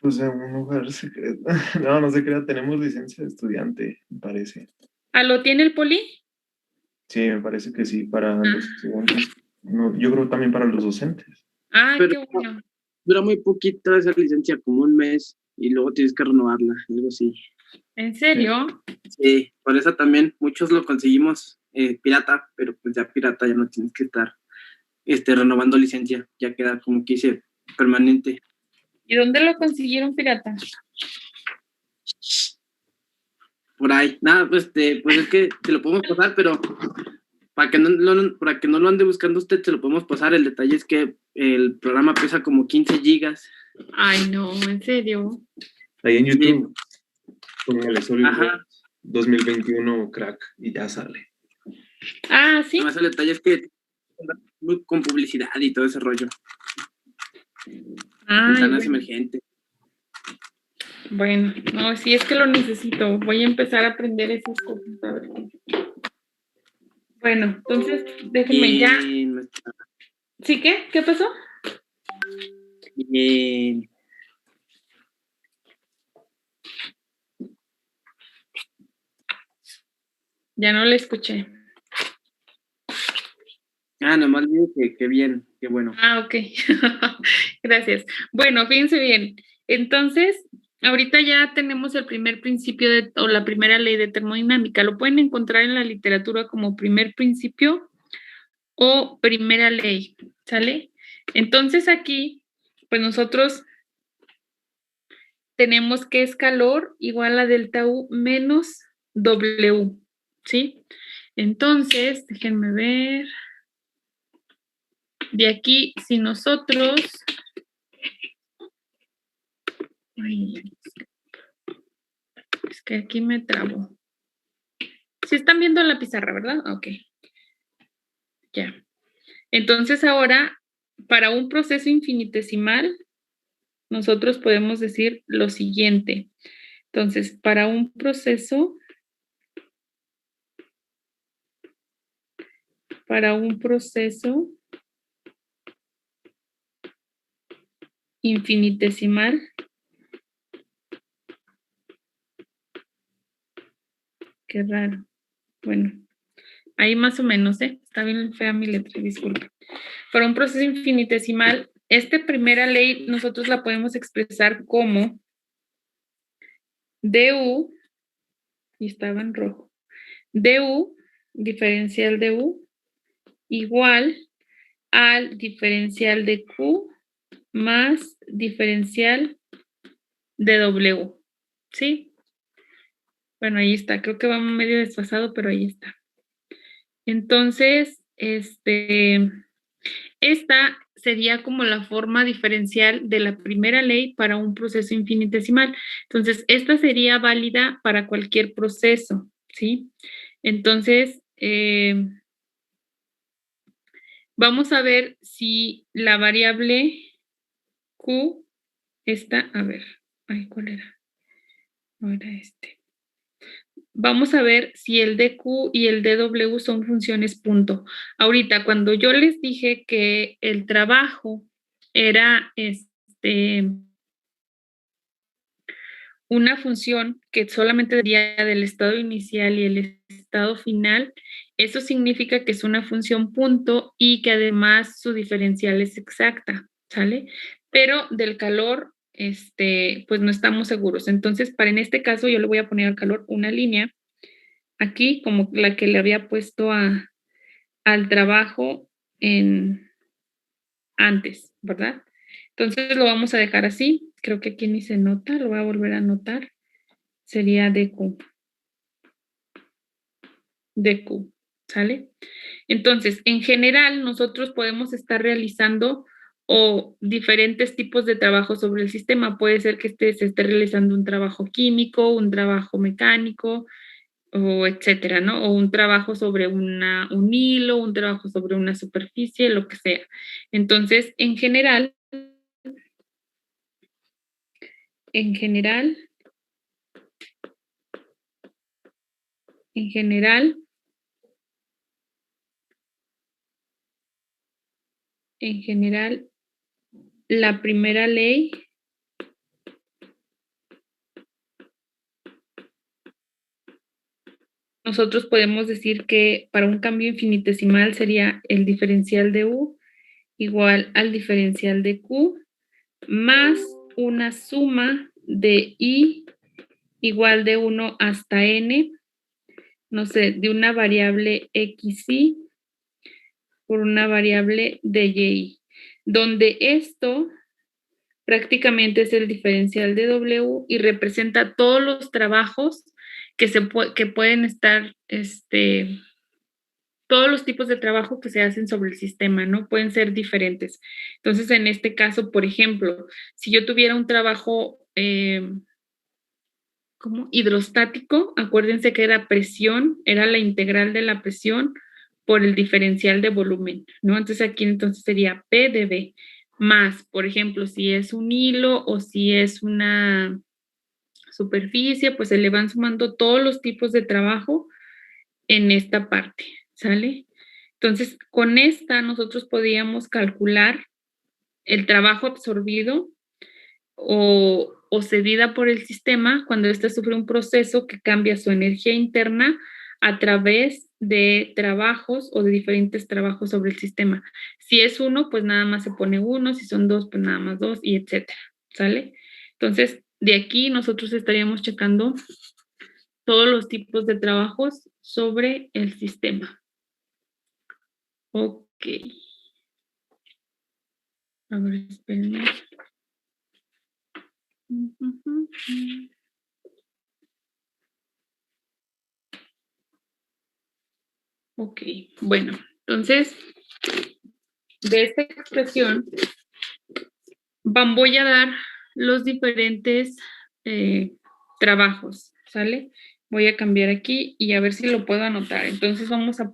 pues en un lugar secreto. No, no se crea, tenemos licencia de estudiante, me parece. ¿Ah, lo tiene el poli? Sí, me parece que sí, para los estudiantes. No, yo creo también para los docentes. Ah, Pero qué bueno. dura muy poquito esa licencia, como un mes, y luego tienes que renovarla, algo así. ¿En serio? Sí, por eso también muchos lo conseguimos pirata, pero pues ya pirata ya no tienes que estar renovando licencia, ya queda como que dice permanente. ¿Y dónde lo consiguieron pirata? Por ahí, nada, pues es que te lo podemos pasar, pero para que no lo ande buscando usted, te lo podemos pasar. El detalle es que el programa pesa como 15 gigas. Ay, no, ¿en serio? Ahí en Sí. YouTube, póngale SolidWorks Ajá. 2021 crack y ya sale. Ah, sí. Nomás el detalle es que con publicidad y todo ese rollo. Ventanas emergentes. Bueno, no, sí es que lo necesito. Voy a empezar a aprender esas cosas. A ver. Bueno, entonces déjenme ya. ¿Sí qué? ¿Qué pasó? Bien. Ya no le escuché. Nomás digo que bien, qué bueno. Ah, ok. Gracias. Bueno, fíjense bien. Entonces, ahorita ya tenemos el primer principio o la primera ley de termodinámica. Lo pueden encontrar en la literatura como primer principio o primera ley, ¿sale? Entonces aquí, pues nosotros tenemos que es calor igual a delta U menos W, ¿sí? Entonces, déjenme ver. De aquí, si nosotros... Ay, es que aquí me trabo. Si están viendo la pizarra, ¿verdad? Ok. Ya. Entonces ahora, para un proceso infinitesimal, nosotros podemos decir lo siguiente. Entonces, para un proceso infinitesimal, qué raro. Bueno, ahí más o menos, ¿eh? Está bien fea mi letra, disculpe. Para un proceso infinitesimal, esta primera ley nosotros la podemos expresar como du, y estaba en rojo, du, diferencial de u, igual al diferencial de q más diferencial de w, ¿sí? Bueno, ahí está, creo que va medio desfasado, pero ahí está. Entonces, esta sería como la forma diferencial de la primera ley para un proceso infinitesimal. Entonces, esta sería válida para cualquier proceso, ¿sí? Entonces, vamos a ver si la variable Q está, a ver, ay, ¿cuál era? No era este. Vamos a ver si el dq y el dw son funciones punto. Ahorita, cuando yo les dije que el trabajo era una función que solamente dependía del estado inicial y el estado final, eso significa que es una función punto y que además su diferencial es exacta, ¿sale? Pero del calor, pues no estamos seguros. Entonces, en este caso, yo le voy a poner al calor una línea aquí, como la que le había puesto al trabajo antes, ¿verdad? Entonces lo vamos a dejar así. Creo que aquí ni se nota, lo voy a volver a anotar. Sería dq. dq, ¿sale? Entonces, en general, nosotros podemos estar realizando diferentes tipos de trabajo sobre el sistema. Puede ser que se esté realizando un trabajo químico, un trabajo mecánico, o etcétera, ¿no? O un trabajo sobre un hilo, un trabajo sobre una superficie, lo que sea. Entonces, en general, la primera ley nosotros podemos decir que para un cambio infinitesimal sería el diferencial de u igual al diferencial de q más una suma de i igual de 1 hasta n, no sé, de una variable xy por una variable de y, donde esto prácticamente es el diferencial de w y representa todos los trabajos que pueden estar, todos los tipos de trabajo que se hacen sobre el sistema, ¿no? Pueden ser diferentes. Entonces, en este caso, por ejemplo, si yo tuviera un trabajo hidrostático, acuérdense que era presión, era la integral de la presión por el diferencial de volumen, ¿no? Entonces aquí entonces sería P de B más, por ejemplo, si es un hilo o si es una superficie, pues se le van sumando todos los tipos de trabajo en esta parte, ¿sale? Entonces, con esta nosotros podíamos calcular el trabajo absorbido o cedida por el sistema cuando éste sufre un proceso que cambia su energía interna a través de trabajos o de diferentes trabajos sobre el sistema. Si es uno, pues nada más se pone uno, si son dos, pues nada más dos, y etcétera, ¿sale? Entonces, de aquí nosotros estaríamos checando todos los tipos de trabajos sobre el sistema. Ok. A ver, espérenme. Ok, bueno, entonces, de esta expresión, voy a dar los diferentes trabajos, ¿sale? Voy a cambiar aquí y a ver si lo puedo anotar. Entonces vamos a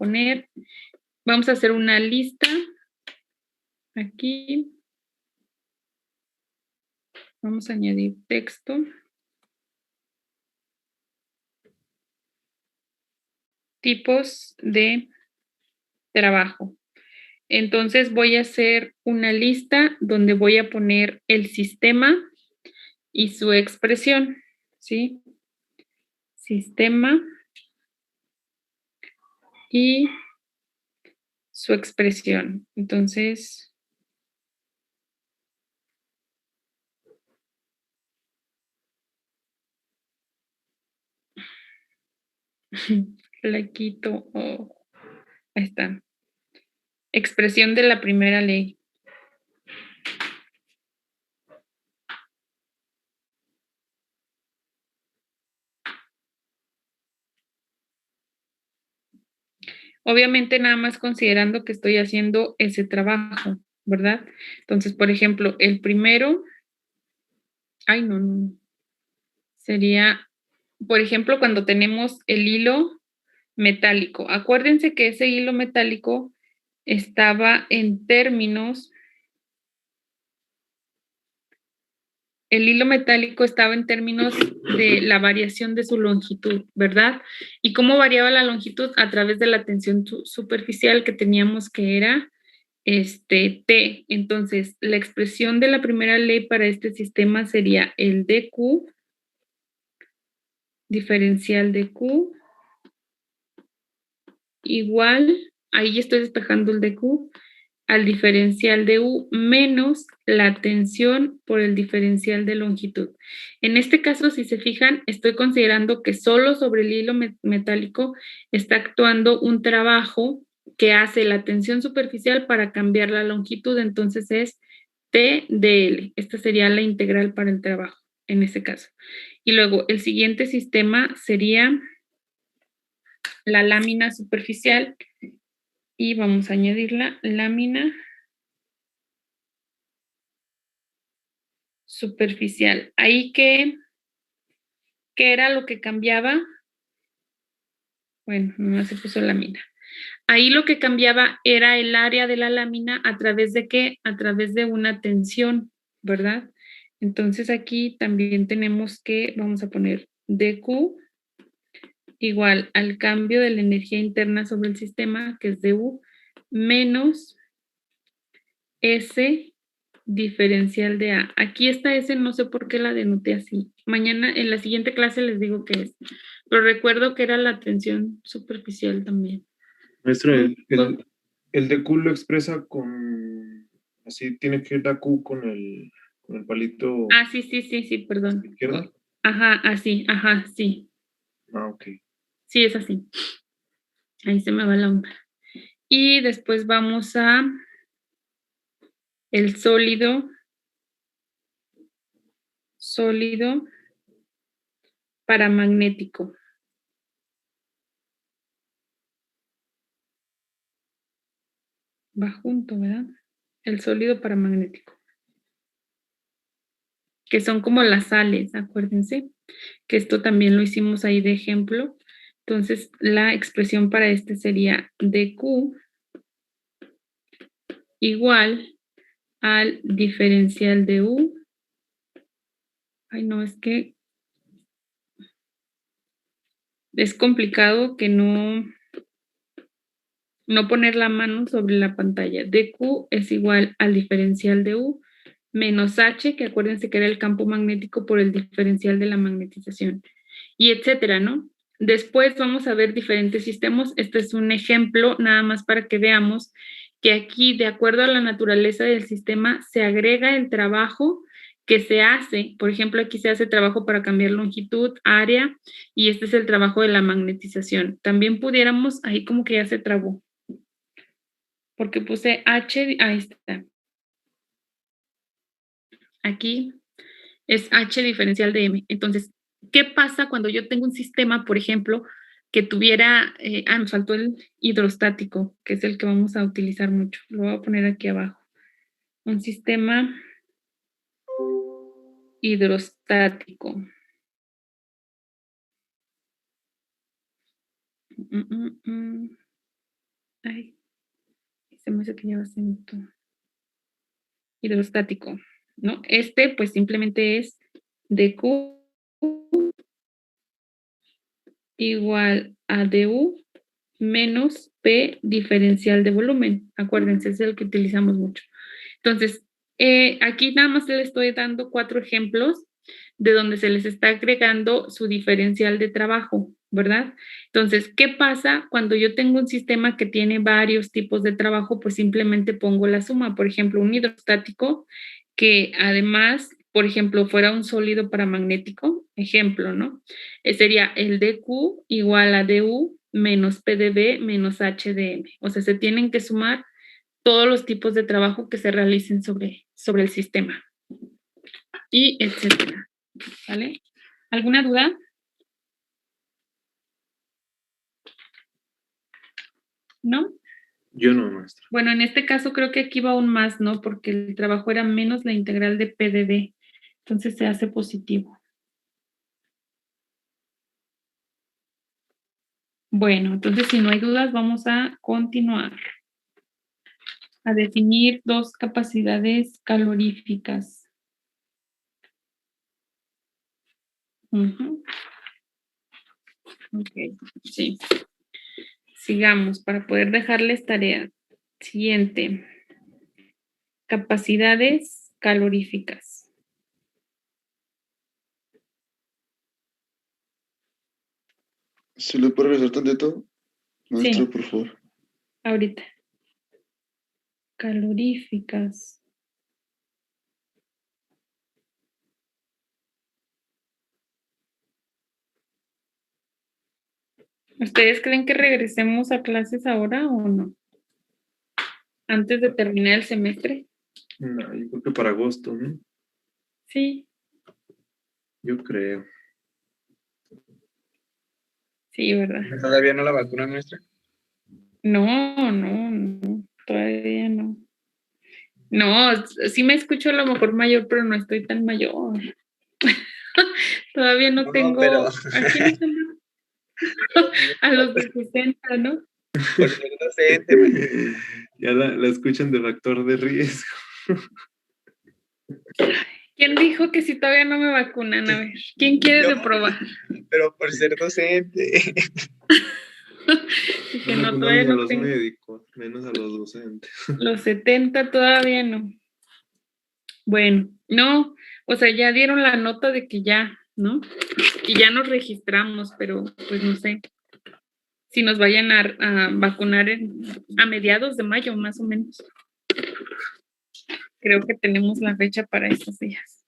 hacer una lista aquí. Vamos a añadir texto. Tipos de trabajo. Entonces voy a hacer una lista donde voy a poner el sistema y su expresión, ¿sí? Sistema y su expresión. Entonces, la quito. Oh, ahí está. Expresión de la primera ley. Obviamente nada más considerando que estoy haciendo ese trabajo, ¿verdad? Entonces, por ejemplo, el primero, no. Sería, por ejemplo, cuando tenemos el hilo metálico. Acuérdense que ese hilo metálico estaba en términos, el hilo metálico estaba en términos de la variación de su longitud, ¿verdad? ¿Y cómo variaba la longitud? A través de la tensión superficial que teníamos, que era T. Entonces, la expresión de la primera ley para este sistema sería el dQ, diferencial de Q, igual, ahí estoy despejando el dQ, al diferencial de U menos la tensión por el diferencial de longitud. En este caso, si se fijan, estoy considerando que solo sobre el hilo metálico está actuando un trabajo que hace la tensión superficial para cambiar la longitud, entonces es T de L. Esta sería la integral para el trabajo, en ese caso. Y luego, el siguiente sistema sería la lámina superficial, y vamos a añadirla, lámina superficial. Ahí ¿qué era lo que cambiaba? Bueno, no se puso lámina. Ahí lo que cambiaba era el área de la lámina, ¿a través de qué? A través de una tensión, ¿verdad? Entonces aquí también tenemos que, vamos a poner dQ igual al cambio de la energía interna sobre el sistema, que es dU, menos S diferencial de A. Aquí está S, no sé por qué la denoté así. Mañana, en la siguiente clase les digo qué es. Pero recuerdo que era la tensión superficial también. Maestro, el de Q lo expresa con, así tiene que ir la Q con el palito. Ah, sí, perdón. ¿Izquierda? Ajá, así, ajá, sí. Ah, ok. Sí, es así. Ahí se me va la onda. Y después vamos a el sólido paramagnético. Va junto, ¿verdad? El sólido paramagnético. Que son como las sales, acuérdense, que esto también lo hicimos ahí de ejemplo, Entonces, la expresión para este sería dq igual al diferencial de u. Ay, no, es que es complicado que no poner la mano sobre la pantalla. dq es igual al diferencial de u menos h, que acuérdense que era el campo magnético por el diferencial de la magnetización, y etcétera, ¿no? Después vamos a ver diferentes sistemas. Este es un ejemplo nada más para que veamos que aquí, de acuerdo a la naturaleza del sistema, se agrega el trabajo que se hace. Por ejemplo, aquí se hace trabajo para cambiar longitud, área, y este es el trabajo de la magnetización. También pudiéramos, ahí como que ya se trabó, porque puse H, ahí está. Aquí es H diferencial de M. Entonces, ¿qué pasa cuando yo tengo un sistema, por ejemplo, que tuviera, me faltó el hidrostático, que es el que vamos a utilizar mucho? Lo voy a poner aquí abajo. Un sistema hidrostático. Ay, se me hace que ya va acento. Hidrostático, ¿no? Este, pues simplemente es dq igual a du menos P diferencial de volumen. Acuérdense, es el que utilizamos mucho. Entonces, aquí nada más les estoy dando 4 ejemplos de donde se les está agregando su diferencial de trabajo, ¿verdad? Entonces, ¿qué pasa cuando yo tengo un sistema que tiene varios tipos de trabajo? Pues simplemente pongo la suma. Por ejemplo, un hidrostático que además, por ejemplo, fuera un sólido paramagnético, ejemplo, ¿no? Sería el dq igual a du menos pdb menos hdm. O sea, se tienen que sumar todos los tipos de trabajo que se realicen sobre el sistema. Y etcétera. ¿Vale? ¿Alguna duda? ¿No? Yo no, maestra. Bueno, en este caso creo que aquí va aún más, ¿no? Porque el trabajo era menos la integral de PdB. Entonces se hace positivo. Bueno, entonces si no hay dudas, vamos a continuar. A definir 2 capacidades caloríficas. Ok, sí. Sigamos para poder dejarles tarea. Siguiente. Capacidades caloríficas. ¿Se le puede regresar tantito? Maestra, Sí. por favor. Ahorita. Caloríficas. ¿Ustedes creen que regresemos a clases ahora o no? Antes de terminar el semestre. No, yo creo que para agosto, ¿no? Sí. Yo creo. Sí, ¿verdad? ¿Todavía no la vacuna, maestra? No, todavía no. No, sí me escucho a lo mejor mayor, pero no estoy tan mayor. Todavía no tengo... pero... ¿A quiénes son? A los de 60, ¿no? Por ser docente, maestra. Ya la escuchan de factor de riesgo. ¿Quién dijo que si todavía no me vacunan? A ver, ¿quién quiere reprobar? Pero por ser docente. Que No no, vacunamos todavía a no los tengo. médicos, menos a los docentes. Los 70 todavía no. Bueno, no, o sea, ya dieron la nota de que ya, ¿no? Y ya nos registramos, pero pues no sé si nos vayan a vacunar a mediados de mayo, más o menos. Creo que tenemos la fecha para esos días.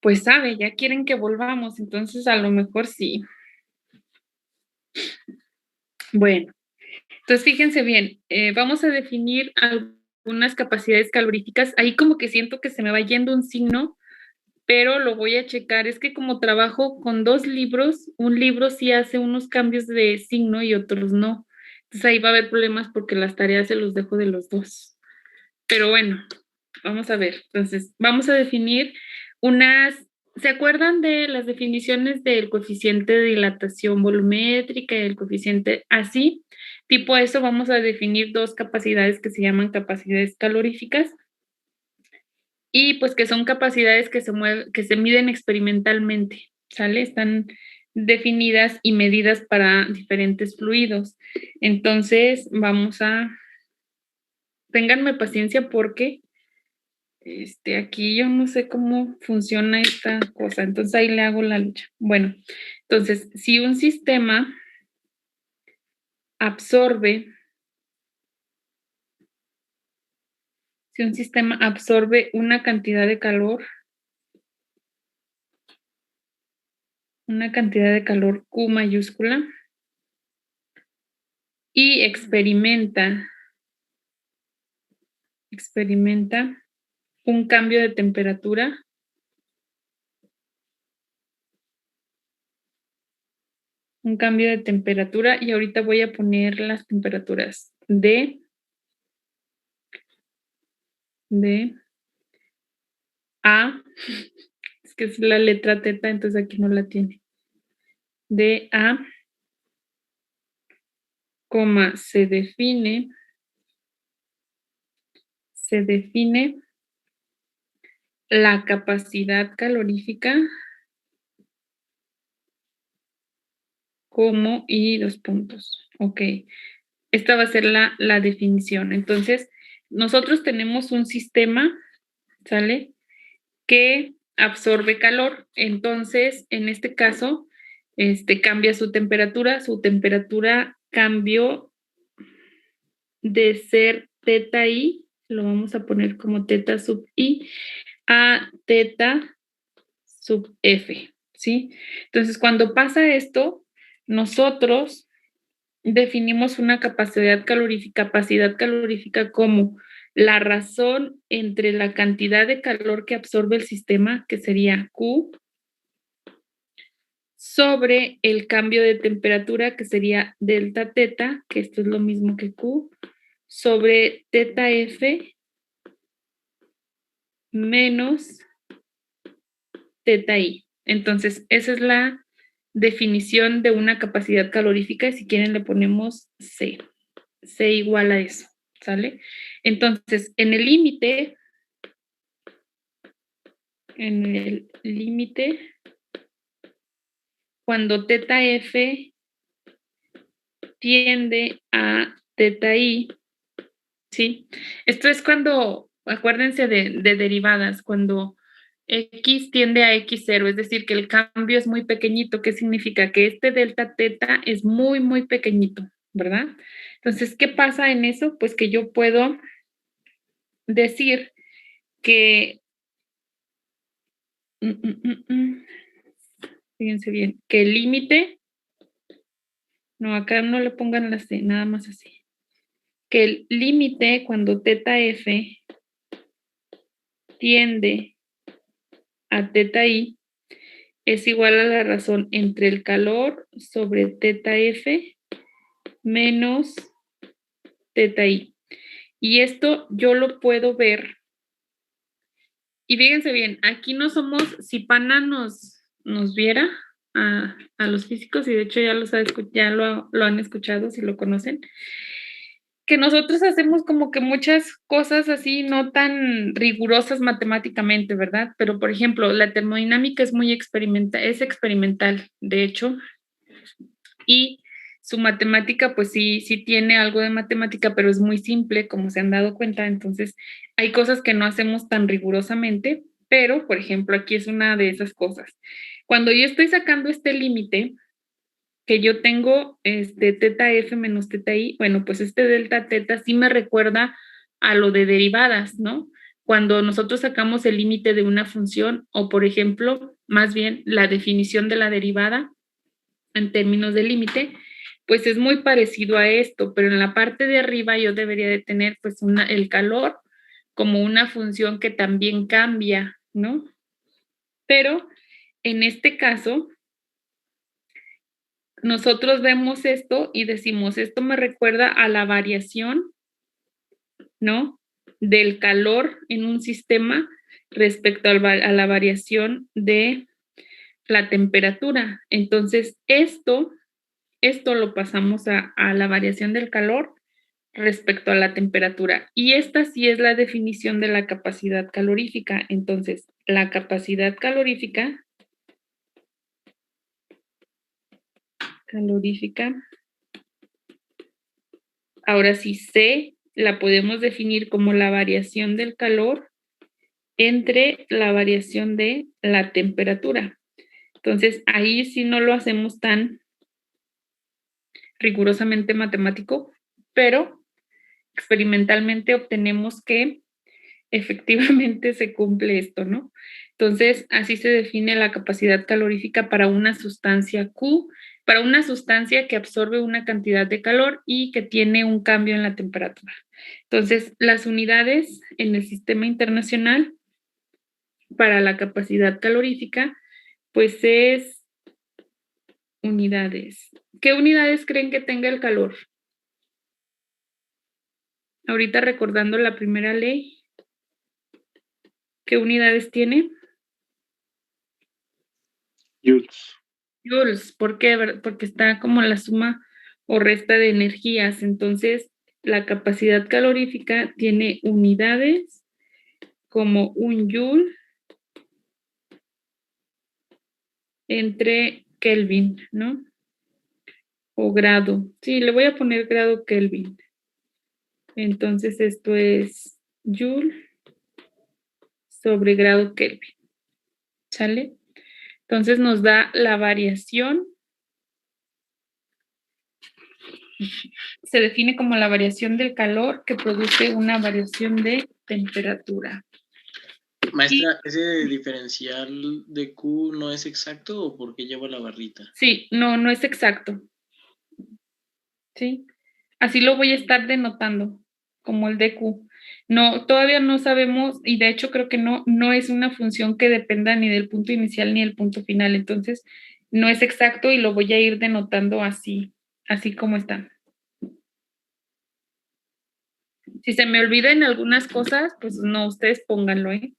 Pues sabe, ya quieren que volvamos, entonces a lo mejor sí. Bueno, entonces fíjense bien, vamos a definir algunas capacidades caloríficas. Ahí como que siento que se me va yendo un signo, pero lo voy a checar. Es que como trabajo con 2 libros, un libro sí hace unos cambios de signo y otros no. Entonces ahí va a haber problemas porque las tareas se los dejo de los 2. Pero bueno, vamos a ver. Entonces, vamos a definir unas ¿Se acuerdan de las definiciones del coeficiente de dilatación volumétrica y el coeficiente así? Tipo eso vamos a definir dos capacidades que se llaman capacidades caloríficas y pues que son capacidades que se miden experimentalmente, ¿sale? Están definidas y medidas para diferentes fluidos. Entonces ténganme paciencia porque aquí yo no sé cómo funciona esta cosa, entonces ahí le hago la lucha. Bueno, entonces, si un sistema absorbe una cantidad de calor, Q mayúscula, y experimenta un cambio de temperatura, y ahorita voy a poner las temperaturas de A, es que es la letra teta, entonces aquí no la tiene, de A, se define la capacidad calorífica como y dos puntos. Ok, esta va a ser la definición. Entonces, nosotros tenemos un sistema, ¿sale? Que absorbe calor. Entonces, en este caso, cambia su temperatura. Su temperatura cambió de ser teta I, lo vamos a poner como teta sub I, a teta sub F, ¿sí? Entonces, cuando pasa esto, nosotros definimos una capacidad calorífica como la razón entre la cantidad de calor que absorbe el sistema, que sería Q, sobre el cambio de temperatura, que sería delta teta, que esto es lo mismo que Q, sobre teta F menos teta I. Entonces, esa es la definición de una capacidad calorífica, y si quieren le ponemos C. C igual a eso, ¿sale? Entonces, en el límite, cuando teta F tiende a teta I, ¿sí? Esto es cuando, acuérdense de derivadas, cuando X tiende a X0, es decir, que el cambio es muy pequeñito. ¿Qué significa? Que este delta teta es muy, muy pequeñito, ¿verdad? Entonces, ¿qué pasa en eso? Pues que yo puedo decir que, fíjense bien, que el límite, no, acá no le pongan la C, nada más así, que el límite cuando teta F tiende a teta I es igual a la razón entre el calor sobre teta F menos teta I. Y esto yo lo puedo ver. Y fíjense bien, aquí no somos, si Pana nos viera a los físicos, y de hecho ya lo han escuchado, si lo conocen, que nosotros hacemos como que muchas cosas así no tan rigurosas matemáticamente, ¿verdad? Pero, por ejemplo, la termodinámica es experimental, de hecho, y su matemática, pues sí tiene algo de matemática, pero es muy simple, como se han dado cuenta. Entonces, hay cosas que no hacemos tan rigurosamente, pero, por ejemplo, aquí es una de esas cosas. Cuando yo estoy sacando este límite, que yo tengo teta F menos teta I, bueno, pues este delta teta sí me recuerda a lo de derivadas, ¿no? Cuando nosotros sacamos el límite de una función, o por ejemplo, más bien la definición de la derivada en términos de límite, pues es muy parecido a esto, pero en la parte de arriba yo debería de tener pues el calor como una función que también cambia, ¿no? Pero en este caso, nosotros vemos esto y decimos, esto me recuerda a la variación, ¿no? Del calor en un sistema respecto a la variación de la temperatura. Entonces, esto lo pasamos a la variación del calor respecto a la temperatura. Y esta sí es la definición de la capacidad calorífica. Entonces, la capacidad calorífica ahora sí C la podemos definir como la variación del calor entre la variación de la temperatura. Entonces, ahí sí no lo hacemos tan rigurosamente matemático, pero experimentalmente obtenemos que efectivamente se cumple esto, ¿no? Entonces, así se define la capacidad calorífica para una sustancia Q, para una sustancia que absorbe una cantidad de calor y que tiene un cambio en la temperatura. Entonces, las unidades en el sistema internacional para la capacidad calorífica, pues es unidades. ¿Qué unidades creen que tenga el calor? Ahorita recordando la primera ley, ¿qué unidades tiene? Joules. Joules, ¿por qué? Porque está como la suma o resta de energías. Entonces, la capacidad calorífica tiene unidades como un joule entre Kelvin, ¿no? O grado. Sí, le voy a poner grado Kelvin. Entonces, esto es joule sobre grado Kelvin. ¿Sale? Entonces, nos da la variación. Se define como la variación del calor que produce una variación de temperatura. Maestra, ¿ese diferencial de Q no es exacto o por qué lleva la barrita? Sí, no es exacto. ¿Sí? Así lo voy a estar denotando, como el de Q. No, todavía no sabemos, y de hecho creo que no es una función que dependa ni del punto inicial ni del punto final. Entonces, no es exacto y lo voy a ir denotando así como está. Si se me olvidan algunas cosas, pues no, ustedes pónganlo, ¿eh?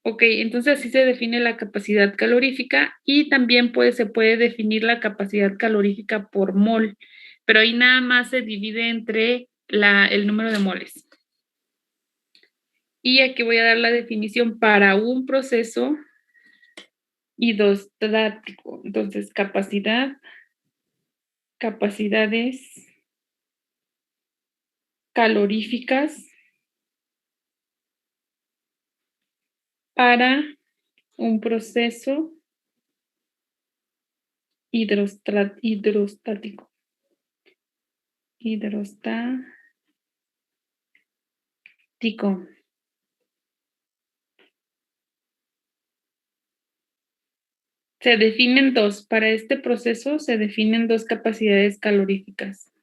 Ok, entonces así se define la capacidad calorífica y también se puede definir la capacidad calorífica por mol, pero ahí nada más se divide entre el número de moles. Y aquí voy a dar la definición para un proceso hidrostático. Entonces, capacidades caloríficas para un proceso hidrostático. Se definen dos, para este proceso se definen dos capacidades caloríficas.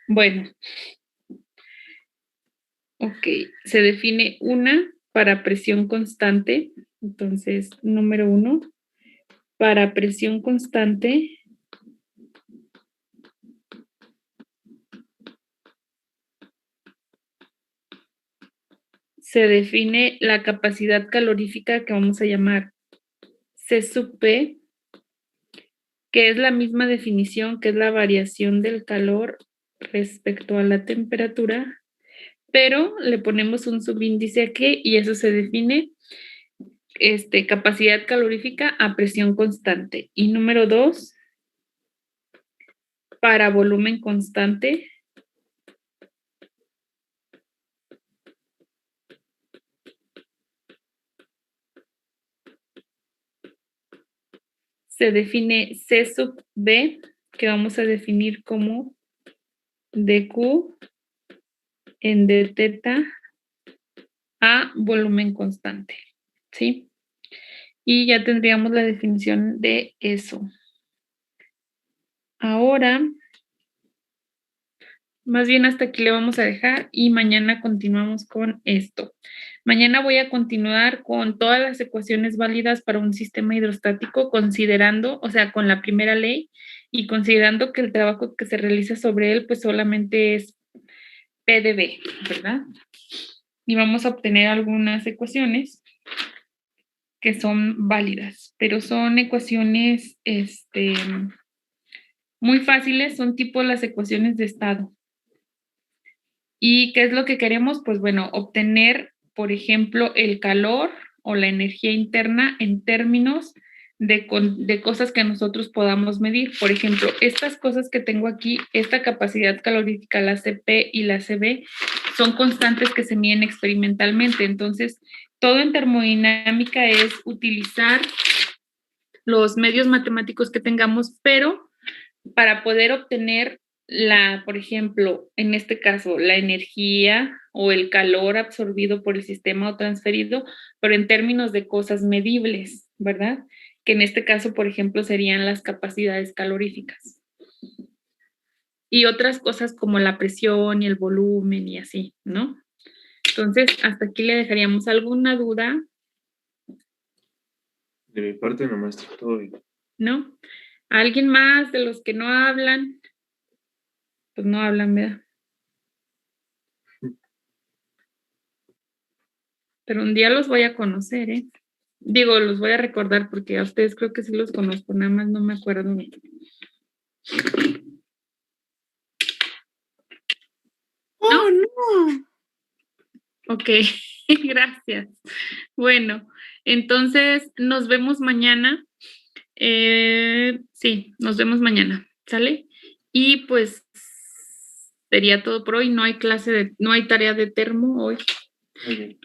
Bueno, ok, se define una para presión constante, entonces, número 1, para presión constante, se define la capacidad calorífica que vamos a llamar C sub P, que es la misma definición que es la variación del calor respecto a la temperatura, pero le ponemos un subíndice aquí y eso se define capacidad calorífica a presión constante. Y número 2, para volumen constante, se define C sub B, que vamos a definir como dQ en d teta a volumen constante, ¿sí? Y ya tendríamos la definición de eso. Ahora, más bien hasta aquí le vamos a dejar y mañana continuamos con esto. Mañana voy a continuar con todas las ecuaciones válidas para un sistema hidrostático, considerando, o sea, con la primera ley y considerando que el trabajo que se realiza sobre él, pues solamente es PdV, ¿verdad? y vamos a obtener algunas ecuaciones que son válidas, pero son ecuaciones muy fáciles, son tipo las ecuaciones de estado. ¿Y qué es lo que queremos? Pues bueno, obtener, por ejemplo, el calor o la energía interna en términos de cosas que nosotros podamos medir. Por ejemplo, estas cosas que tengo aquí, esta capacidad calorífica, la CP y la CB, son constantes que se miden experimentalmente. Entonces, todo en termodinámica es utilizar los medios matemáticos que tengamos, pero para poder obtener por ejemplo, en este caso, la energía o el calor absorbido por el sistema o transferido, pero en términos de cosas medibles, ¿verdad? Que en este caso, por ejemplo, serían las capacidades caloríficas. Y otras cosas como la presión y el volumen y así, ¿no? Entonces, hasta aquí le dejaríamos alguna duda. De mi parte, no, maestra, todo bien. ¿No? ¿Alguien más de los que no hablan? Pues no hablan, ¿verdad? Pero un día los voy a conocer, ¿eh? Digo, los voy a recordar porque a ustedes creo que sí los conozco, nada más no me acuerdo. ¡Oh, no! Ok, gracias. Bueno, entonces nos vemos mañana. Sí, nos vemos mañana, ¿sale? Y pues sería todo por hoy. No hay no hay tarea de termo hoy. Muy bien.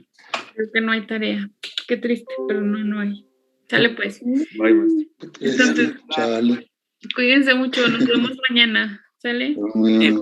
Creo que no hay tarea. Qué triste, pero no hay. Sale pues. Bye, maestra. Entonces, Chale. cuídense mucho, nos vemos mañana, ¿sale? Muy bien.